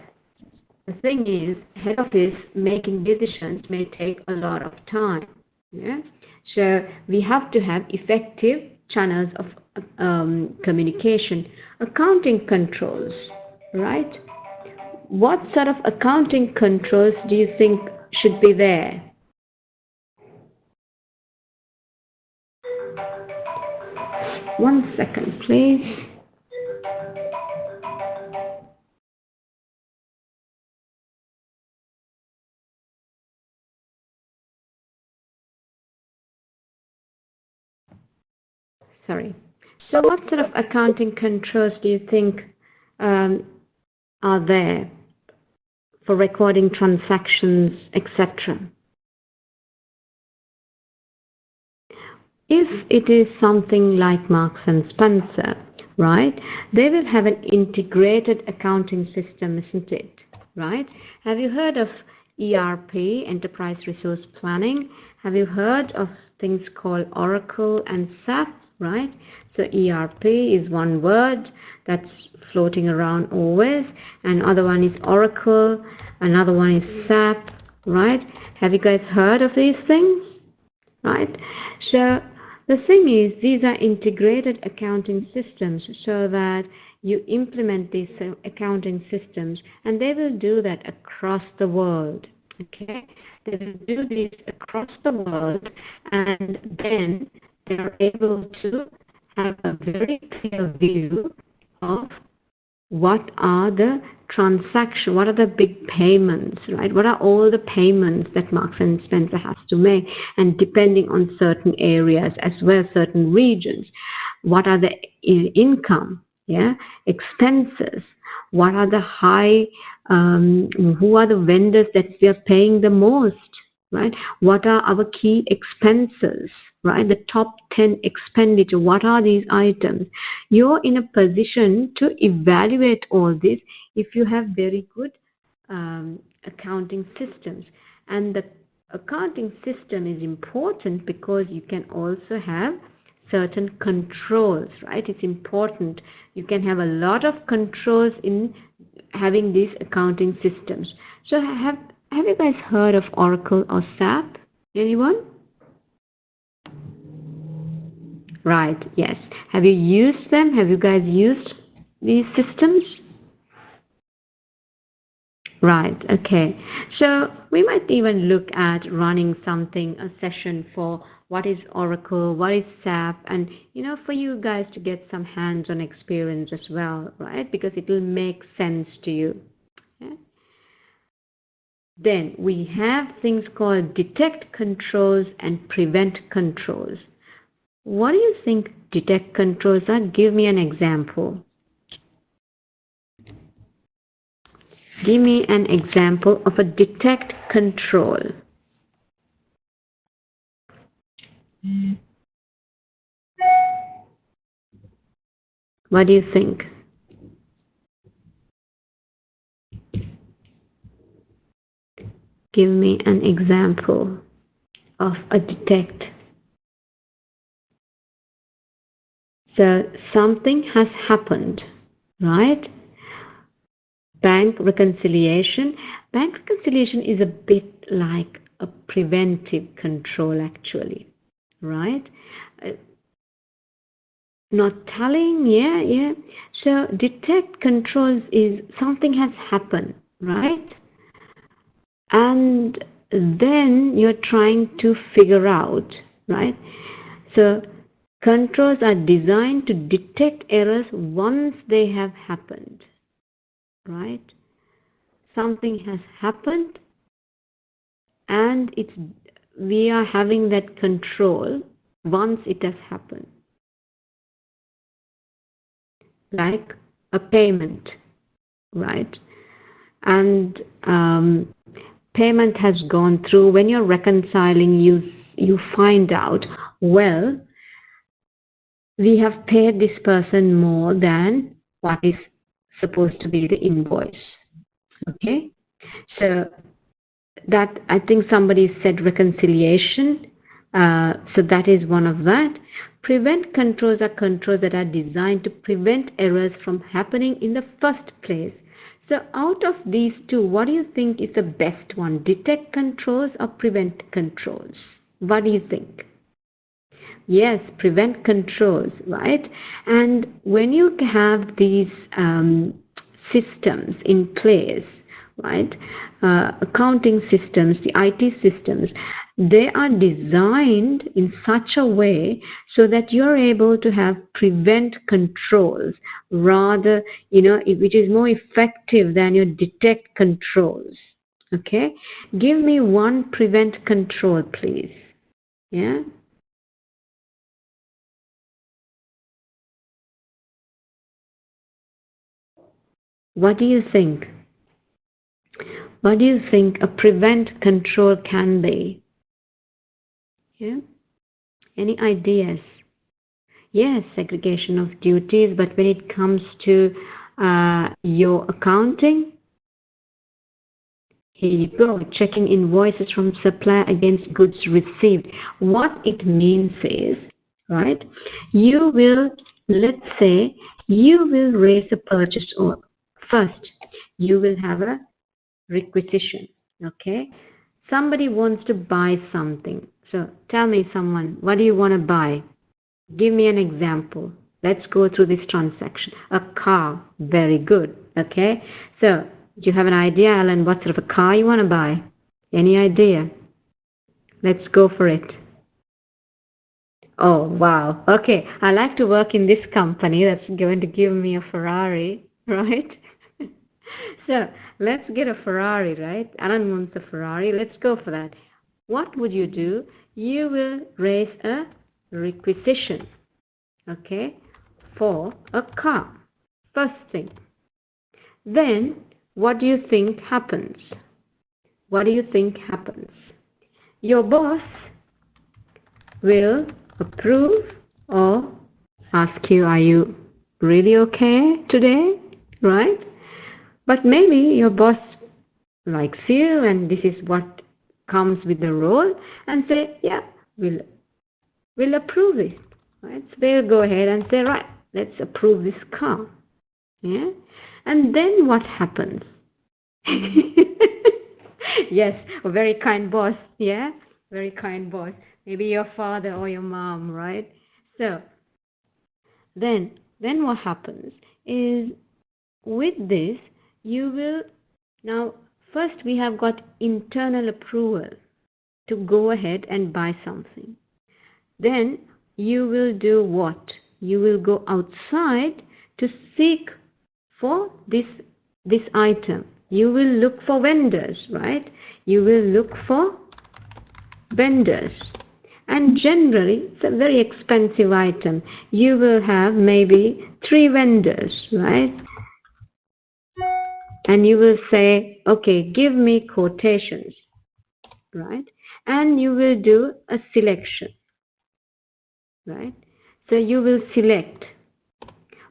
the thing is, head office making decisions may take a lot of time. Yeah, so we have to have effective channels of communication. Accounting controls, right? What sort of accounting controls do you think should be there? One second, please. Sorry. So what sort of accounting controls do you think are there for recording transactions, etc.? If it is something like Marks and Spencer, right, they will have an integrated accounting system, isn't it? Right? Have you heard of ERP, Enterprise Resource Planning? Have you heard of things called Oracle and SAP? Right? So ERP is one word that's floating around always, and other one is Oracle, another one is SAP, right? Have you guys heard of these things? Right? So the thing is, these are integrated accounting systems so that you implement these accounting systems, and they will do that across the world. Okay? They will do this across the world, and then they are able to have a very clear view of what are the transactions, what are the big payments, right? What are all the payments that Marks and Spencer has to make? And depending on certain areas as well, certain regions, what are the income, yeah, expenses? What are the who are the vendors that we are paying the most, right? What are our key expenses, right? The top 10 expenditure, what are these items? You're in a position to evaluate all this if you have very good accounting systems. And the accounting system is important because you can also have certain controls, right? It's important. You can have a lot of controls in having these accounting systems. So have you guys heard of Oracle or SAP? Anyone? Right, yes. Have you used them? Have you guys used these systems? Right, okay. So we might even look at running a session for what is Oracle, what is SAP, and for you guys to get some hands-on experience as well, right? Because it will make sense to you. Okay? Then we have things called detect controls and prevent controls. What do you think detect controls are? Give me an example. Give me an example of a detect control. What do you think? Give me an example of a detect. So something has happened, right? Bank reconciliation. Bank reconciliation is a bit like a preventive control actually, right? Not telling, yeah. So detect controls is something has happened, right? And then you're trying to figure out, right? So controls are designed to detect errors once they have happened, right? Something has happened and we are having that control once it has happened. Like a payment, right? And payment has gone through. When you're reconciling, you find out, well, we have paid this person more than what is supposed to be the invoice. Okay, so that, I think somebody said reconciliation. So that is one of that. Prevent controls are controls that are designed to prevent errors from happening in the first place. So out of these two, what do you think is the best one? Detect controls or prevent controls? What do you think? Yes, prevent controls, right? And when you have these systems in place, right, accounting systems, the IT systems, they are designed in such a way so that you're able to have prevent controls rather, which is more effective than your detect controls. Okay, give me one prevent control, please. Yeah. What do you think? What do you think a prevent control can be? Yeah? Any ideas? Yes, segregation of duties, but when it comes to your accounting, here you go, checking invoices from supplier against goods received. What it means is, right, you will, let's say, you will raise a purchase order. First, you will have a requisition, okay? Somebody wants to buy something. So tell me, someone, what do you want to buy? Give me an example. Let's go through this transaction. A car. Very good. Okay. So do you have an idea, Alan, what sort of a car you want to buy? Any idea? Let's go for it. Oh, wow. Okay. I like to work in this company that's going to give me a Ferrari, right? So let's get a Ferrari, right? Alan wants a Ferrari. Let's go for that. What would you do? You will raise a requisition, okay, for a car. First thing. Then, what do you think happens? What do you think happens? Your boss will approve or ask you, are you really okay today? Right? But maybe your boss likes you and this is what comes with the role and say, yeah, we'll approve it. right? So they'll go ahead and say, right, let's approve this car. Yeah, and then what happens? Yes, a very kind boss. Yeah, very kind boss. Maybe your father or your mom, right? So then what happens is, with this, you will now, first we have got internal approval to go ahead and buy something. Then you will do what? You will go outside to seek for this item. You will look for vendors, right? You will look for vendors. And generally, it's a very expensive item. You will have maybe 3 vendors, right? And you will say, okay, give me quotations, right? And you will do a selection, right? So you will select.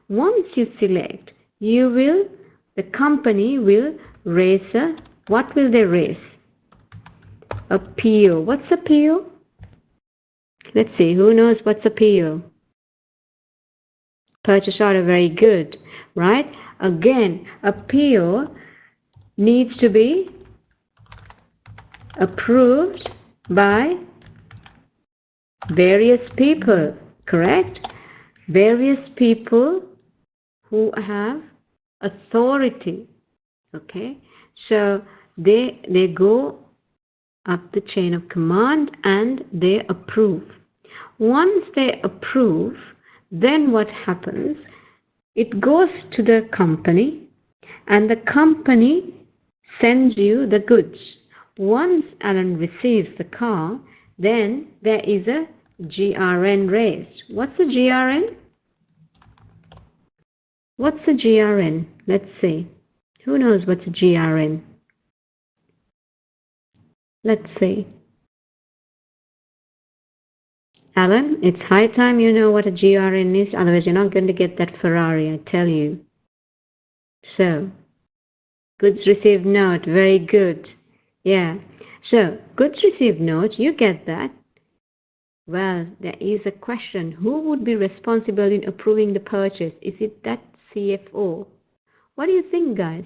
Once you select, the company will raise what will they raise? A PO. What's a PO? Let's see, who knows what's a PO? Purchase order, very good, right? Again, a PO needs to be approved by various people, correct? Various people who have authority, okay? So they go up the chain of command and they approve. Once they approve, then what happens? It goes to the company and the company sends you the goods. Once Alan receives the car, then there is a GRN raised. What's a GRN? What's a GRN? Let's see. Who knows what's a GRN? Let's see. Alan, it's high time you know what a GRN is, otherwise you're not going to get that Ferrari, I tell you. So, goods received note, very good. Yeah. So, goods received note, you get that. Well, there is a question. Who would be responsible in approving the purchase? Is it that CFO? What do you think, guys?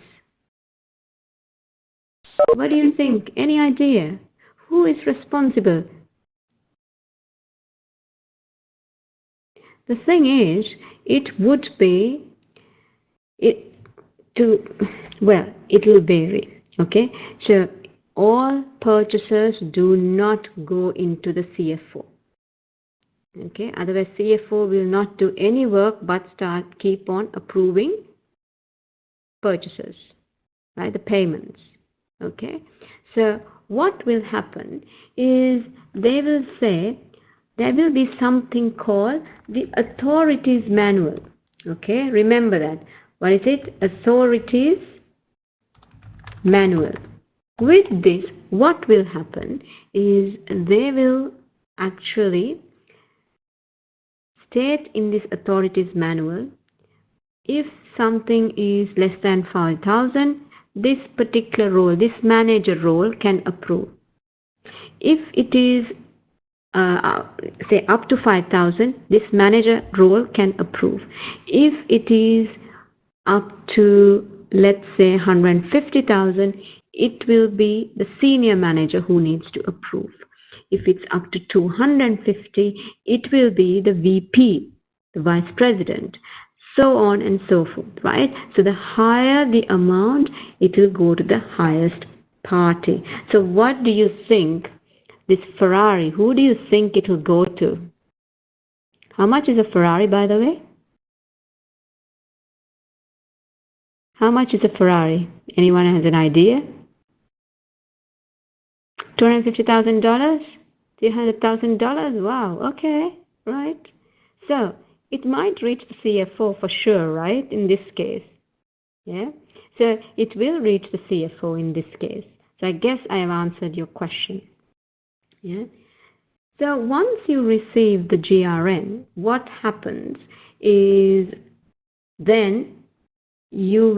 What do you think? Any idea? Who is responsible? The thing is, it will vary, okay? So, all purchasers do not go into the CFO, okay? Otherwise, CFO will not do any work but keep on approving purchases, right? The payments, okay? So, what will happen is they will say, there will be something called the authorities manual. Okay, remember that. What is it? Authorities manual. With this, what will happen is they will actually state in this authorities manual, if something is less than 5,000, this particular role, this manager role can approve. If it is say up to 5,000, this manager role can approve. If it is up to, let's say, 150,000, it will be the senior manager who needs to approve. If it's up to 250, it will be the VP, the vice president, so on and so forth, right? So the higher the amount, it will go to the highest party. So what do you think? This Ferrari, who do you think it will go to? How much is a Ferrari, by the way? How much is a Ferrari? Anyone has an idea? $250,000? $300,000? Wow, okay, right. So, it might reach the CFO for sure, right, in this case. Yeah, so it will reach the CFO in this case. So, I guess I have answered your question. Yeah. So once you receive the GRN, what happens is then you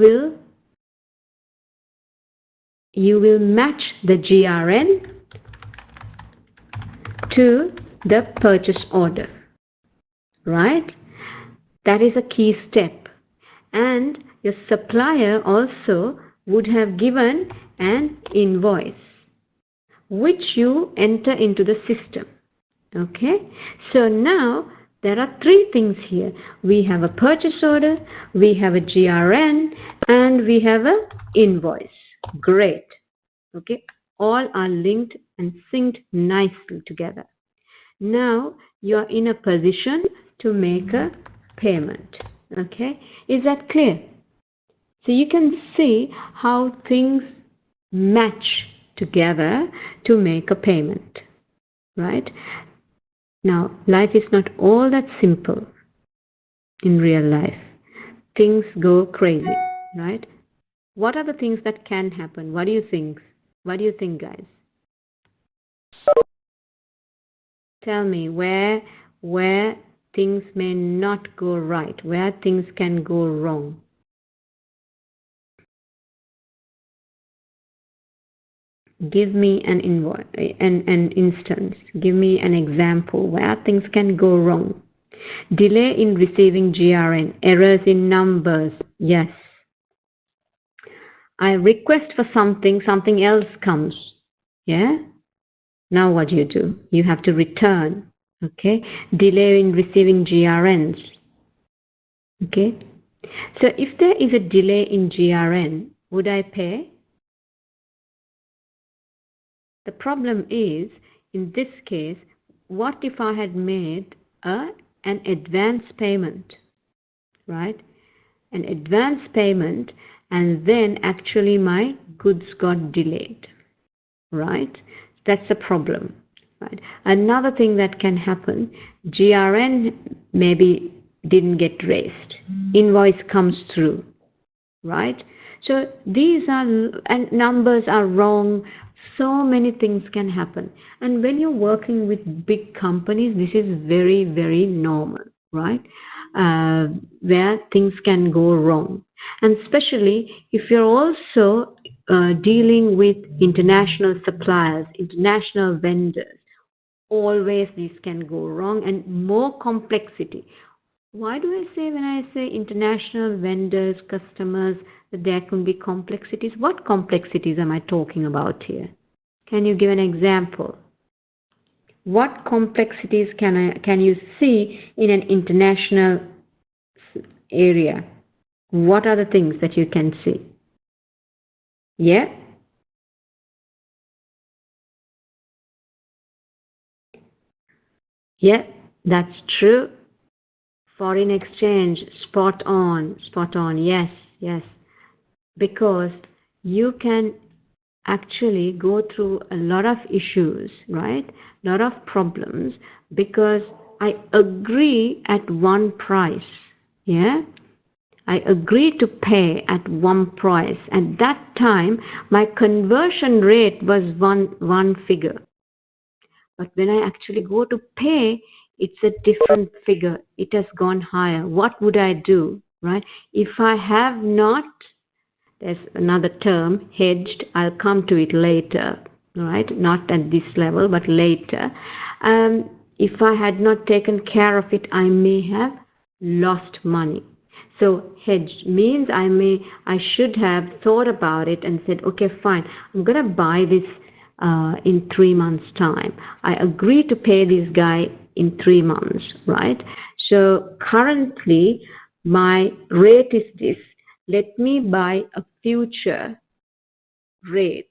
will match the GRN to the purchase order. right? That is a key step. And your supplier also would have given an invoice which you enter into the system. Okay, so now there are three things here. We have a purchase order, we have a GRN, and we have a invoice. Great. Okay, all are linked and synced nicely together. Now you are in a position to make a payment. Okay, is that clear? So you can see how things match together to make a payment, right? Now, life is not all that simple in real life. Things go crazy, right? What are the things that can happen? What do you think? What do you think, guys? Tell me where things may not go right, where things can go wrong. Give me an instance. Give me an example where things can go wrong. Delay in receiving GRN, errors in numbers. Yes. I request for something else comes. Yeah? Now what do? You have to return. Okay? Delay in receiving GRNs. Okay? So if there is a delay in GRN, would I pay? The problem is, in this case, what if I had made an advance payment, right? An advance payment, and then actually my goods got delayed, right? That's a problem, right? Another thing that can happen, GRN maybe didn't get raised, invoice comes through, right? So these are, and numbers are wrong. So many things can happen. And when you're working with big companies, this is very, very normal, right? Where things can go wrong. And especially if you're also dealing with international suppliers, international vendors, always these can go wrong, and more complexity. Why do I say, when I say international vendors, customers, that there can be complexities? What complexities am I talking about here? Can you give an example? What complexities can you see in an international area? What are the things that you can see? Yeah? Yeah, that's true. Foreign exchange, spot on, yes. Because you can actually go through a lot of issues, right? A lot of problems, because I agree at one price. Yeah? I agree to pay at one price. At that time, my conversion rate was one figure. But when I actually go to pay, it's a different figure. It has gone higher. What would I do, right? If I have not, there's another term, hedged. I'll come to it later, right? Not at this level, but later. If I had not taken care of it, I may have lost money. So hedged means I should have thought about it and said, okay, fine, I'm going to buy this in 3 months' time. I agree to pay this guy in 3 months, right? So currently, my rate is this. Let me buy a future rate,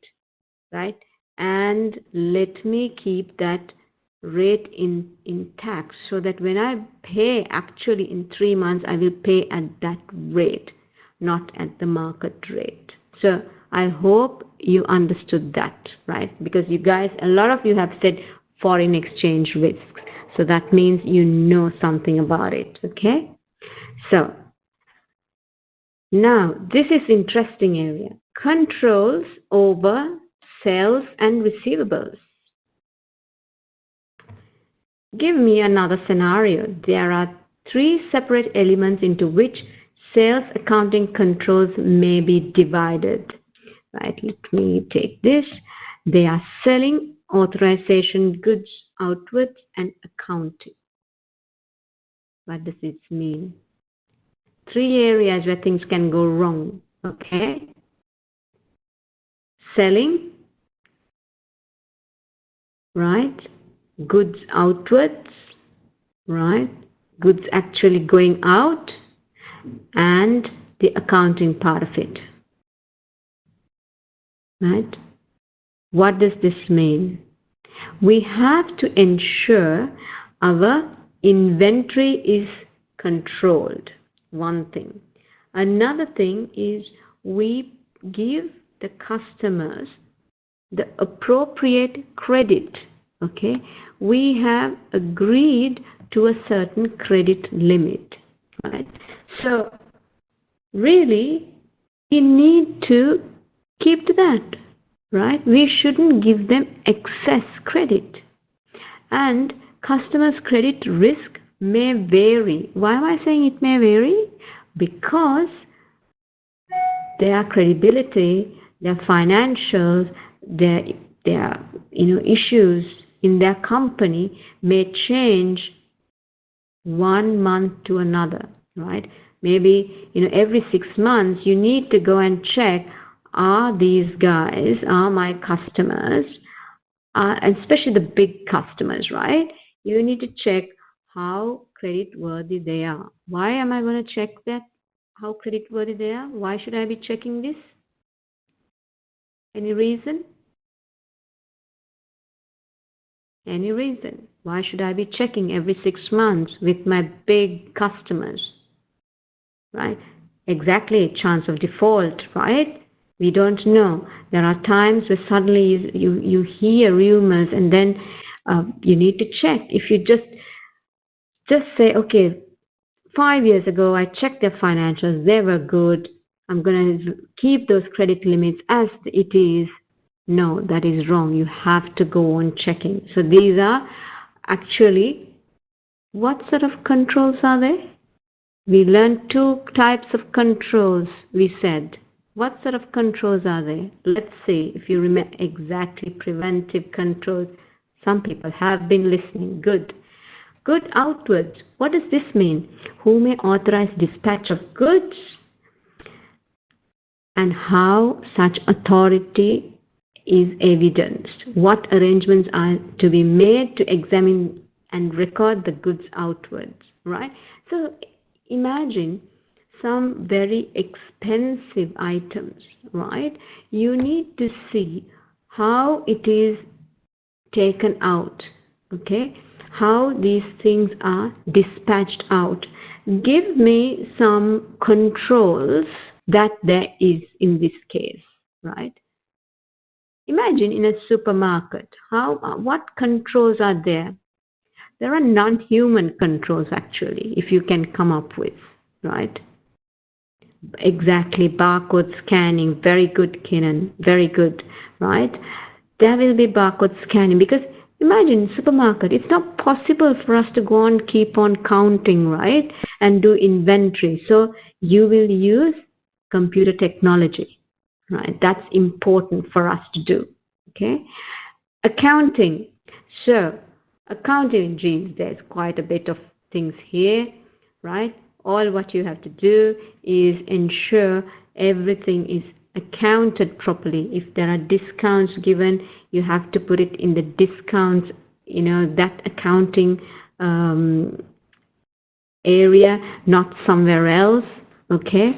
right? And let me keep that rate intact, so that when I pay actually in 3 months, I will pay at that rate, not at the market rate. So I hope you understood that, right? Because you guys, a lot of you have said foreign exchange risks. So that means you know something about it, okay? So now this is interesting area. Controls over sales and receivables. Give me another scenario. There are 3 separate elements into which sales accounting controls may be divided. Right, let me take this. They are selling, authorization, goods, outwards, and accounting. What does this mean? 3 areas where things can go wrong. Okay? Selling, right? Goods outwards, right? Goods actually going out, and the accounting part of it, right? What does this mean? We have to ensure our inventory is controlled. One thing. Another thing is we give the customers the appropriate credit. Okay, we have agreed to a certain credit limit, right? So really, we need to keep to that, right? We shouldn't give them excess credit. And customers' credit risk may vary. Why am I saying it may vary? Because their credibility, their financials, their issues in their company may change 1 month to another, right? Maybe every 6 months you need to go and check, are these guys, are my customers, and especially the big customers, right? You need to check how creditworthy they are. Why am I going to check that? How creditworthy they are? Why should I be checking this? Any reason? Any reason? Why should I be checking every 6 months with my big customers? Right? Exactly, chance of default, right? We don't know. There are times where suddenly you hear rumors, and then you need to check. If you just say, okay, 5 years ago I checked their financials, they were good, I'm going to keep those credit limits as it is. No, that is wrong. You have to go on checking. So these are actually, what sort of controls are they? We learned 2 types of controls, we said. What sort of controls are they? Let's see if you remember exactly. Preventive controls. Some people have been listening. Good. Good outwards. What does this mean? Who may authorize dispatch of goods, and how such authority is evidenced. What arrangements are to be made to examine and record the goods outwards, right? So imagine some very expensive items, right? You need to see how it is taken out, okay? How these things are dispatched out. Give me some controls that there is in this case, right? Imagine in a supermarket, what controls are there? There are non-human controls actually, if you can come up with, right? Exactly, barcode scanning, very good, Kenan, very good, right? There will be barcode scanning, because imagine supermarket, it's not possible for us to go on, keep on counting, right? And do inventory. So you will use computer technology, right? That's important for us to do, okay? Accounting. So accounting, geez, there's quite a bit of things here, right? All what you have to do is ensure everything is accounted properly. If there are discounts given, you have to put it in the discounts, that accounting area, not somewhere else, okay?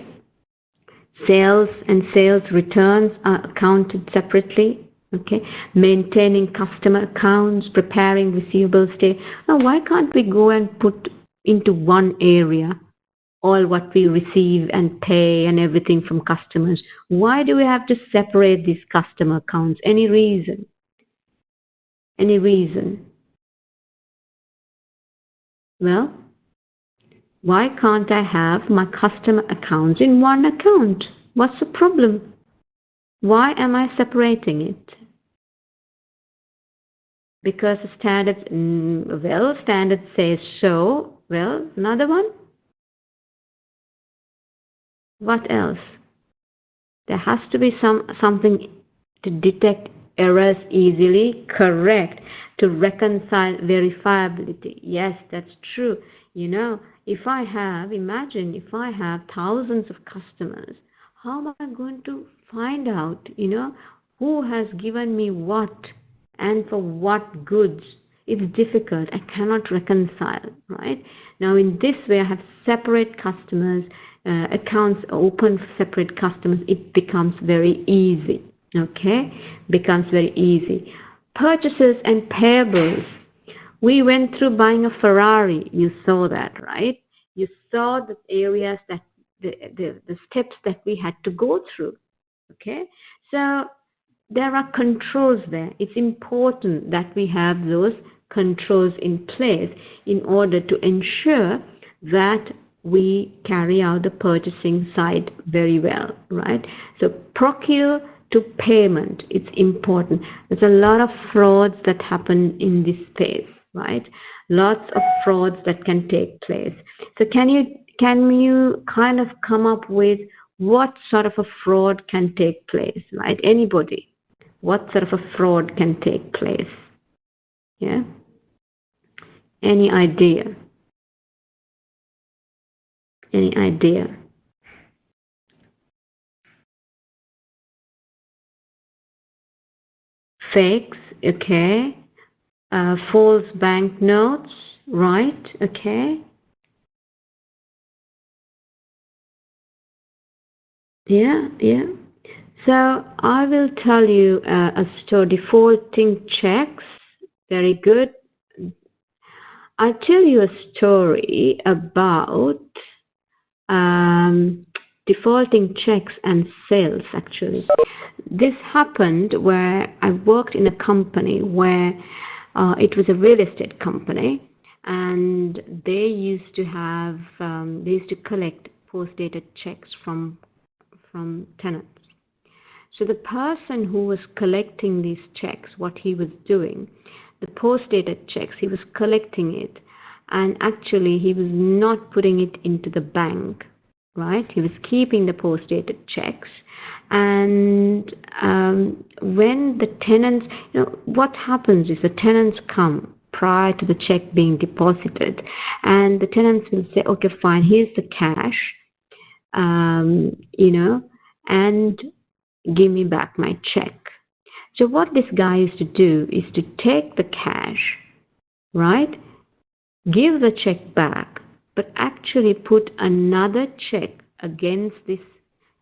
Sales and sales returns are accounted separately, okay? Maintaining customer accounts, preparing receivables day. Now, why can't we go and put into one area all what we receive and pay and everything from customers? Why do we have to separate these customer accounts? Any reason? Any reason? Well, why can't I have my customer accounts in one account? What's the problem? Why am I separating it? Because the standards, standards say so. Well, another one? What else? There has to be something to detect errors easily, correct, to reconcile verifiability. Yes, that's true. Imagine if I have thousands of customers, how am I going to find out, who has given me what and for what goods? It's difficult. I cannot reconcile, right? Now, in this way, I have separate customers, accounts open for separate customers. It becomes very easy, okay? Becomes very easy. Purchases and payables. We went through buying a Ferrari. You saw that, right? You saw the areas that the steps that we had to go through. Okay, so there are controls there. It's important that we have those controls in place in order to ensure that we carry out the purchasing side very well, right? So procure to payment, it's important. There's a lot of frauds that happen in this space, right? Lots of frauds that can take place. So can you kind of come up with what sort of a fraud can take place, right? Anybody? What sort of a fraud can take place? Yeah? Any idea? Any idea? Fakes, okay. False banknotes, right? Okay. Yeah. So I will tell you a story. Defaulting checks. Very good. I'll tell you a story about defaulting checks and sales, actually. This happened where I worked in a company where it was a real estate company, and they used to collect post-dated checks from tenants. So the person who was collecting these checks, what he was doing, the post-dated checks, he was collecting it, and actually he was not putting it into the bank, right? He was keeping the post-dated checks. And when the tenants, what happens is the tenants come prior to the check being deposited, and the tenants will say, okay, fine, here's the cash, and give me back my check. So what this guy used to do is to take the cash, right, give the check back, but actually put another check against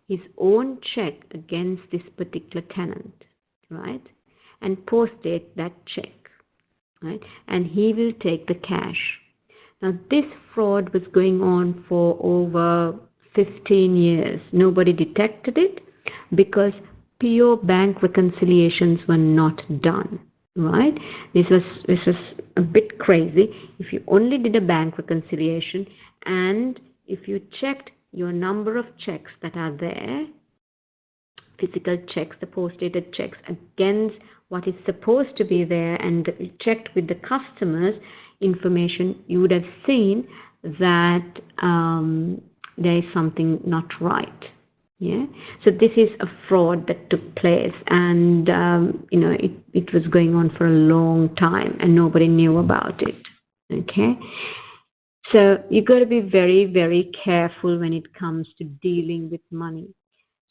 his own check against this particular tenant, right, and post-date that check, right, and he will take the cash. Now, this fraud was going on for over 15 years. Nobody detected it because pure bank reconciliations were not done, right? This was a bit crazy. If you only did a bank reconciliation and if you checked your number of checks that are there, physical checks, the post-dated checks, against what is supposed to be there, and checked with the customer's information, you would have seen that there is something not right. Yeah. So this is a fraud that took place, and it was going on for a long time, and nobody knew about it. Okay. So you got to be very, very careful when it comes to dealing with money.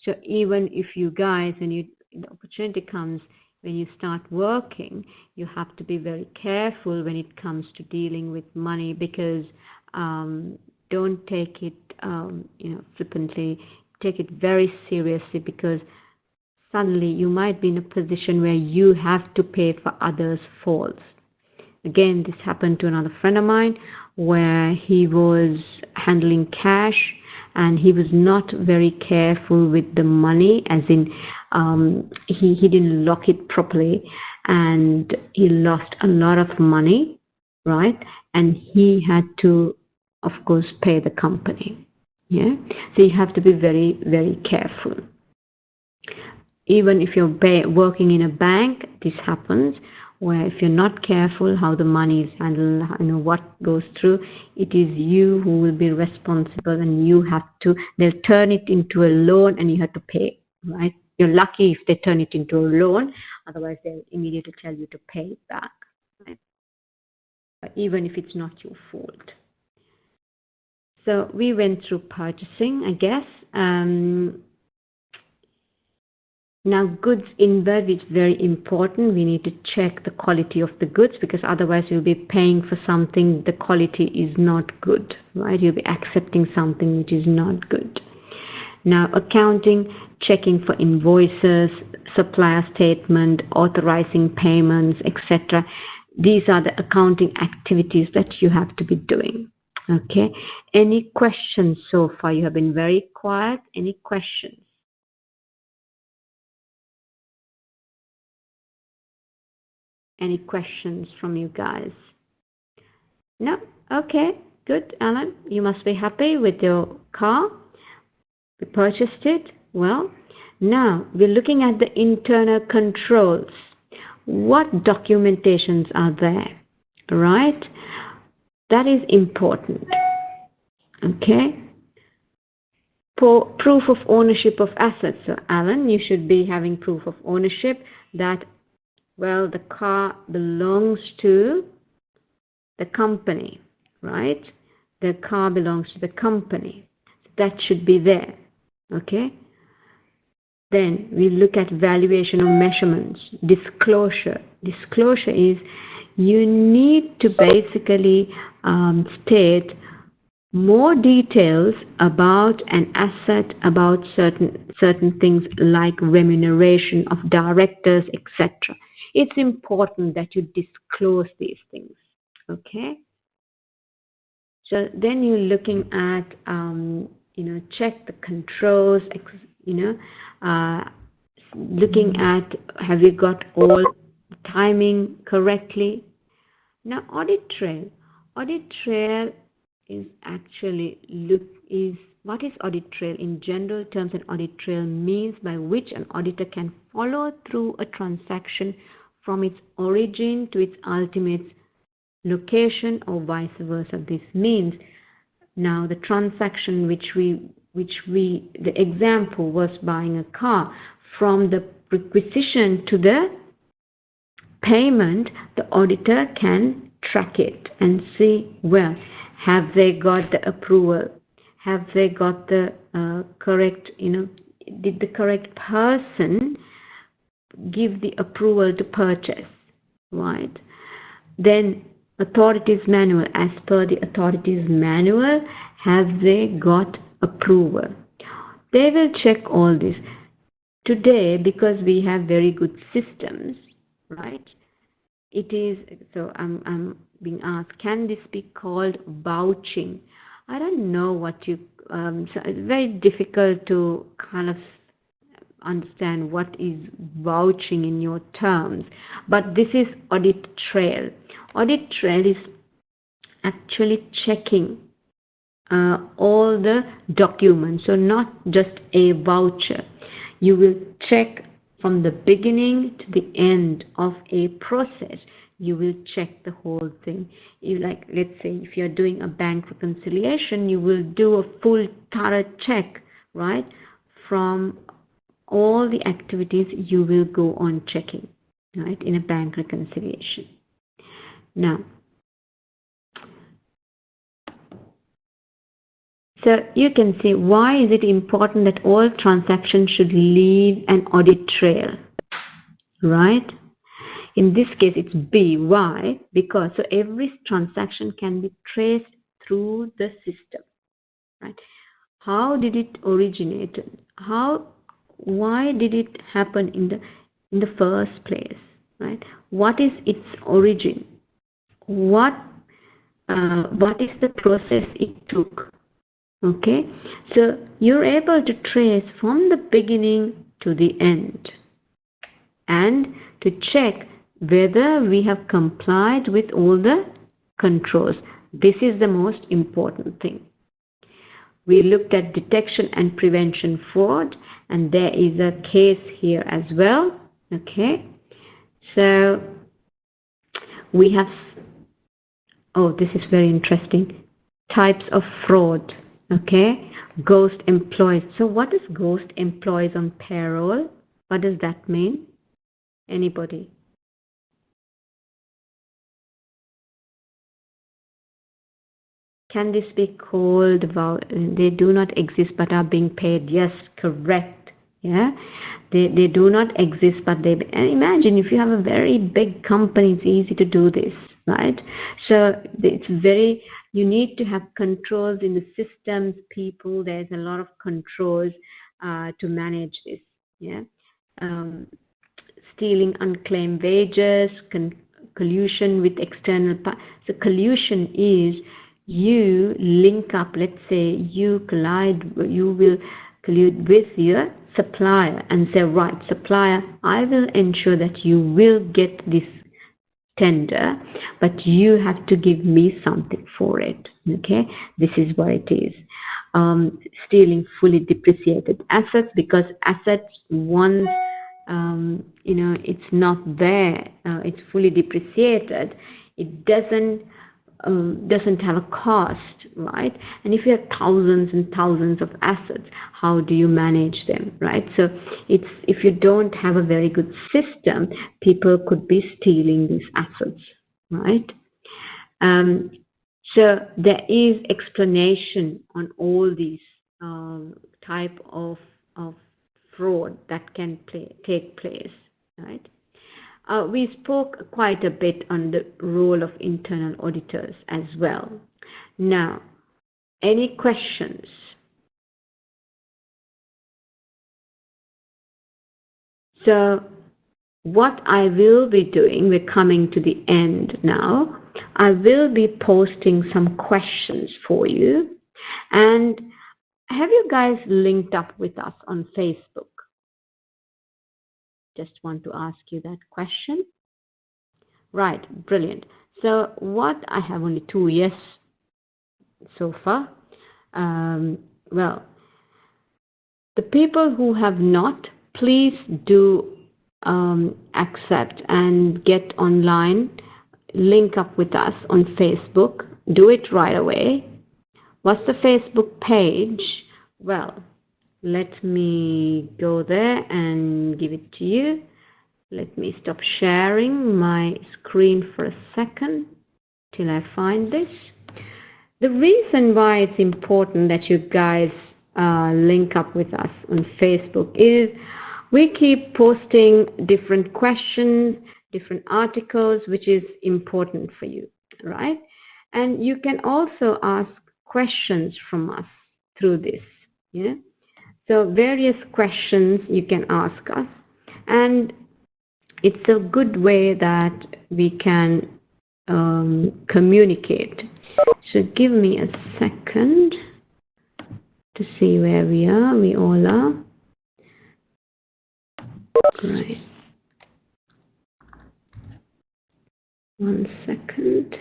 So even if you guys, the opportunity comes when you start working, you have to be very careful when it comes to dealing with money, because don't take it flippantly. Take it very seriously, because suddenly you might be in a position where you have to pay for others' faults. Again, this happened to another friend of mine where he was handling cash and he was not very careful with the money, as in he didn't lock it properly, and he lost a lot of money, right? And he had to, of course, pay the company. Yeah, so you have to be very, very careful. Even if you're working in a bank, this happens, where if you're not careful how the money is handled, what goes through, it is you who will be responsible, and they'll turn it into a loan and you have to pay, right? You're lucky if they turn it into a loan, otherwise they'll immediately tell you to pay it back, right? Even if it's not your fault. So we went through purchasing, I guess. Now goods inward is very important. We need to check the quality of the goods, because otherwise you'll be paying for something the quality is not good, right? You'll be accepting something which is not good. Now accounting, checking for invoices, supplier statement, authorizing payments, etc. These are the accounting activities that you have to be doing. Okay. Any questions so far? You have been very quiet. Any questions? Any questions from you guys? No? Okay, good. Alan, you must be happy with your car. We purchased it. Well, now we're looking at the internal controls. What documentations are there? Right? That is important. Okay? For proof of ownership of assets. So, Alan, you should be having proof of ownership that, well, the car belongs to the company, right? The car belongs to the company. That should be there, okay? Then we look at valuation of measurements, disclosure. Disclosure is you need to basically state more details about an asset, about certain things like remuneration of directors, etc. It's important that you disclose these things, okay? So then you're looking at, check the controls, looking at have you got all timing correctly. Now audit trail. Audit trail is actually what is audit trail? In general terms, an audit trail means by which an auditor can follow through a transaction from its origin to its ultimate location or vice versa. This means now the transaction the example was buying a car. From the requisition to the payment, the auditor can track it and see, well, have they got the approval? Have they got the correct, did the correct person give the approval to purchase, right? Then authorities manual. As per the authorities manual, have they got approval? They will check all this. Today, because we have very good systems, right? It is, so I'm being asked, can this be called vouching? I don't know what you, so it's very difficult to kind of understand what is vouching in your terms, but this is audit trail. Audit trail is actually checking all the documents, so not just a voucher. You will check from the beginning to the end of a process. You will check the whole thing. Let's say if you're doing a bank reconciliation, you will do a full thorough check, right? From all the activities you will go on checking, right, in a bank reconciliation. Now, so you can see why is it important that all transactions should leave an audit trail, right? In this case, it's B. Why? Because so every transaction can be traced through the system, right? How did it originate? Why did it happen in the first place, right? What is its origin? What is the process it took? Okay, so you're able to trace from the beginning to the end and to check whether we have complied with all the controls. This is the most important thing. We looked at detection and prevention fraud, and there is a case here as well. Okay, so we have, oh, this is very interesting, types of fraud. Okay, ghost employees. So what is ghost employees on payroll? What does that mean? Anybody? can this be called about, they do not exist but are being paid? Yes, correct. Yeah, they do not exist but they, and imagine if you have a very big company, it's easy to do this, right? So it's very, you need to have controls in the systems, people. There's a lot of controls to manage this. Yeah. Stealing unclaimed wages, collusion with external. So collusion is you link up. Let's say you will collude with your supplier and say, right, supplier, I will ensure that you will get this tender, but you have to give me something for it. Okay, this is what it is. Stealing fully depreciated assets, because assets once it's not there, it's fully depreciated, it doesn't have a cost, right? And if you have thousands and thousands of assets, how do you manage them, right? So it's, if you don't have a very good system, people could be stealing these assets, right? So there is explanation on all these type of fraud that can take place, right? We spoke quite a bit on the role of internal auditors as well. Now, any questions? So what I will be doing, we're coming to the end now, I will be posting some questions for you. And have you guys linked up with us on Facebook? Just want to ask you that question. Right, brilliant. So what, I have only 2 yes so far. Well, the people who have not, please do accept and get online, link up with us on Facebook. Do it right away. What's the Facebook page? Well, let me go there and give it to you. Let me stop sharing my screen for a second till I find this. The reason why it's important that you guys link up with us on Facebook is we keep posting different questions, different articles, which is important for you, right? And you can also ask questions from us through this. Yeah. So various questions you can ask us, and it's a good way that we can communicate. So give me a second to see where we are. We all are. Right. 1 second.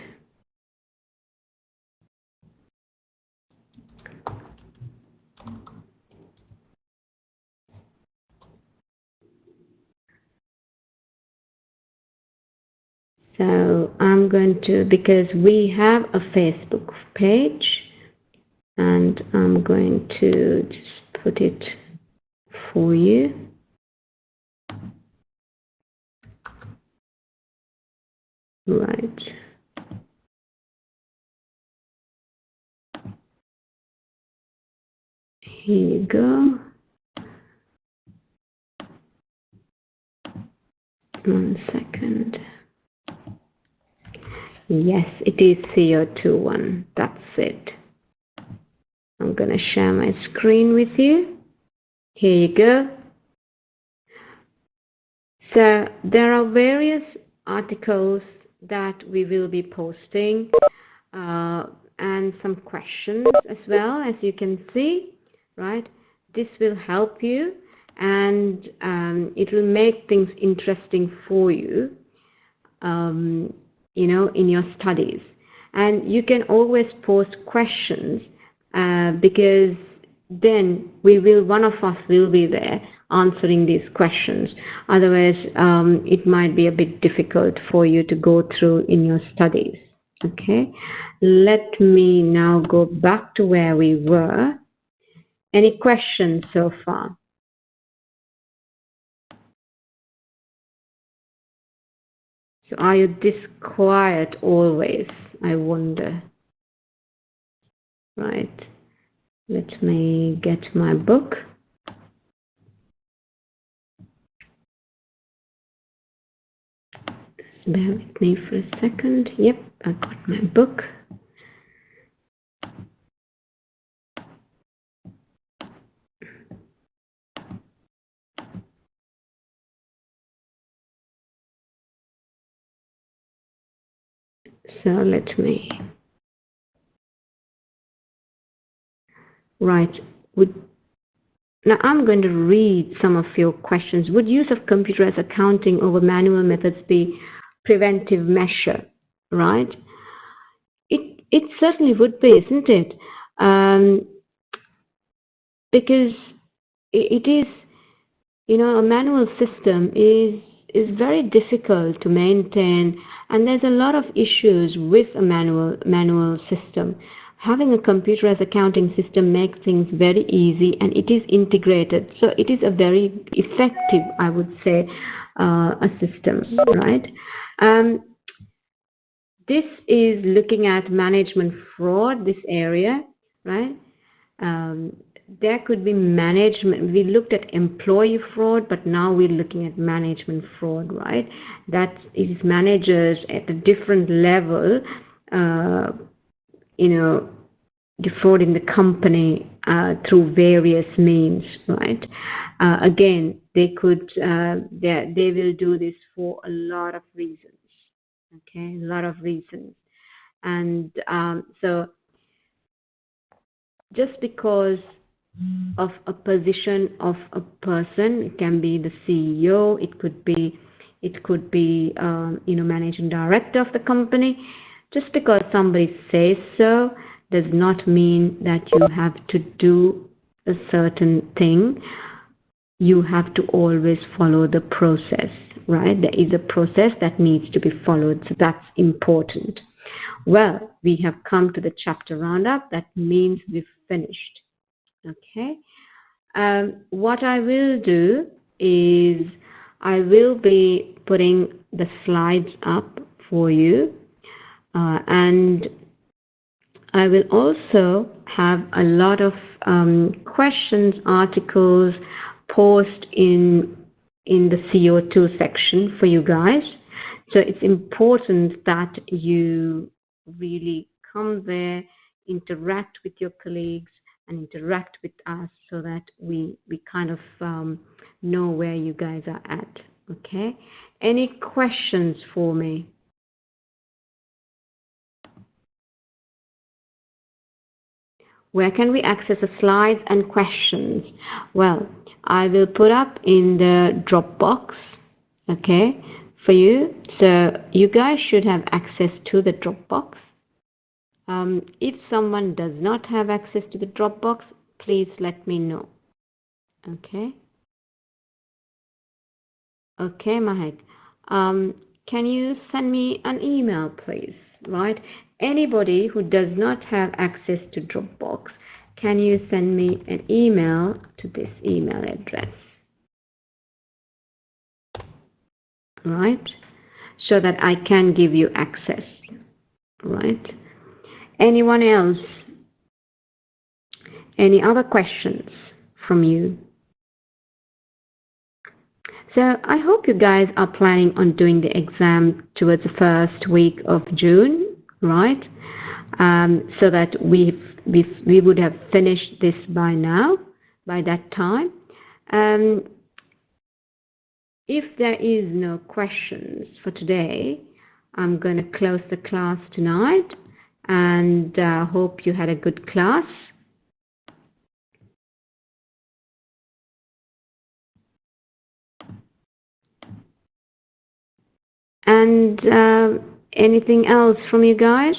So I'm going to, because we have a Facebook page, and I'm going to just put it for you. Right. Here you go. 1 second. Yes, it is CO1. That's it. I'm going to share my screen with you. Here you go. So there are various articles that we will be posting and some questions as well, as you can see, right? This will help you, and it will make things interesting for you, in your studies. And you can always post questions because then one of us will be there answering these questions. Otherwise, it might be a bit difficult for you to go through in your studies. Okay, let me now go back to where we were. Any questions so far? So are you this quiet always? I wonder. right? Let me get my book. Bear with me for a second. Yep, I got my book. So let me. Right. Now I'm going to read some of your questions. Would use of computerized accounting over manual methods be preventive measure? Right. It certainly would be, isn't it? Because it is, a manual system is very difficult to maintain, and there's a lot of issues with a manual system. Having a computerized accounting system makes things very easy, and it is integrated, so it is a very effective, I would say, a system, right? This is looking at management fraud, this area, right? There could be management. We looked at employee fraud, but now we're looking at management fraud, right? That is managers at a different level, defrauding the company through various means, right? Again, they will do this for a lot of reasons. Okay, a lot of reasons, and so just because of a position of a person, it can be the CEO, it could be managing director of the company. Just because somebody says so does not mean that you have to do a certain thing. You have to always follow the process, right? There is a process that needs to be followed, so that's important. Well, we have come to the chapter roundup. That means we've finished. Okay. What I will do is I will be putting the slides up for you, and I will also have a lot of questions, articles, post in the CO2 section for you guys. So it's important that you really come there, interact with your colleagues, and interact with us so that we kind of know where you guys are at. Okay? Any questions for me? Where can we access the slides and questions? Well, I will put up in the Dropbox, okay, for you. So you guys should have access to the Dropbox. If someone does not have access to the Dropbox, please let me know. Okay. Okay, Mahek. Can you send me an email, please? Right. Anybody who does not have access to Dropbox, can you send me an email to this email address? Right. So that I can give you access. Right. Anyone else? Any other questions from you? So I hope you guys are planning on doing the exam towards the first week of June, right? So that we would have finished this by now, by that time. If there is no questions for today, I'm going to close the class tonight, and hope you had a good class. And anything else from you guys?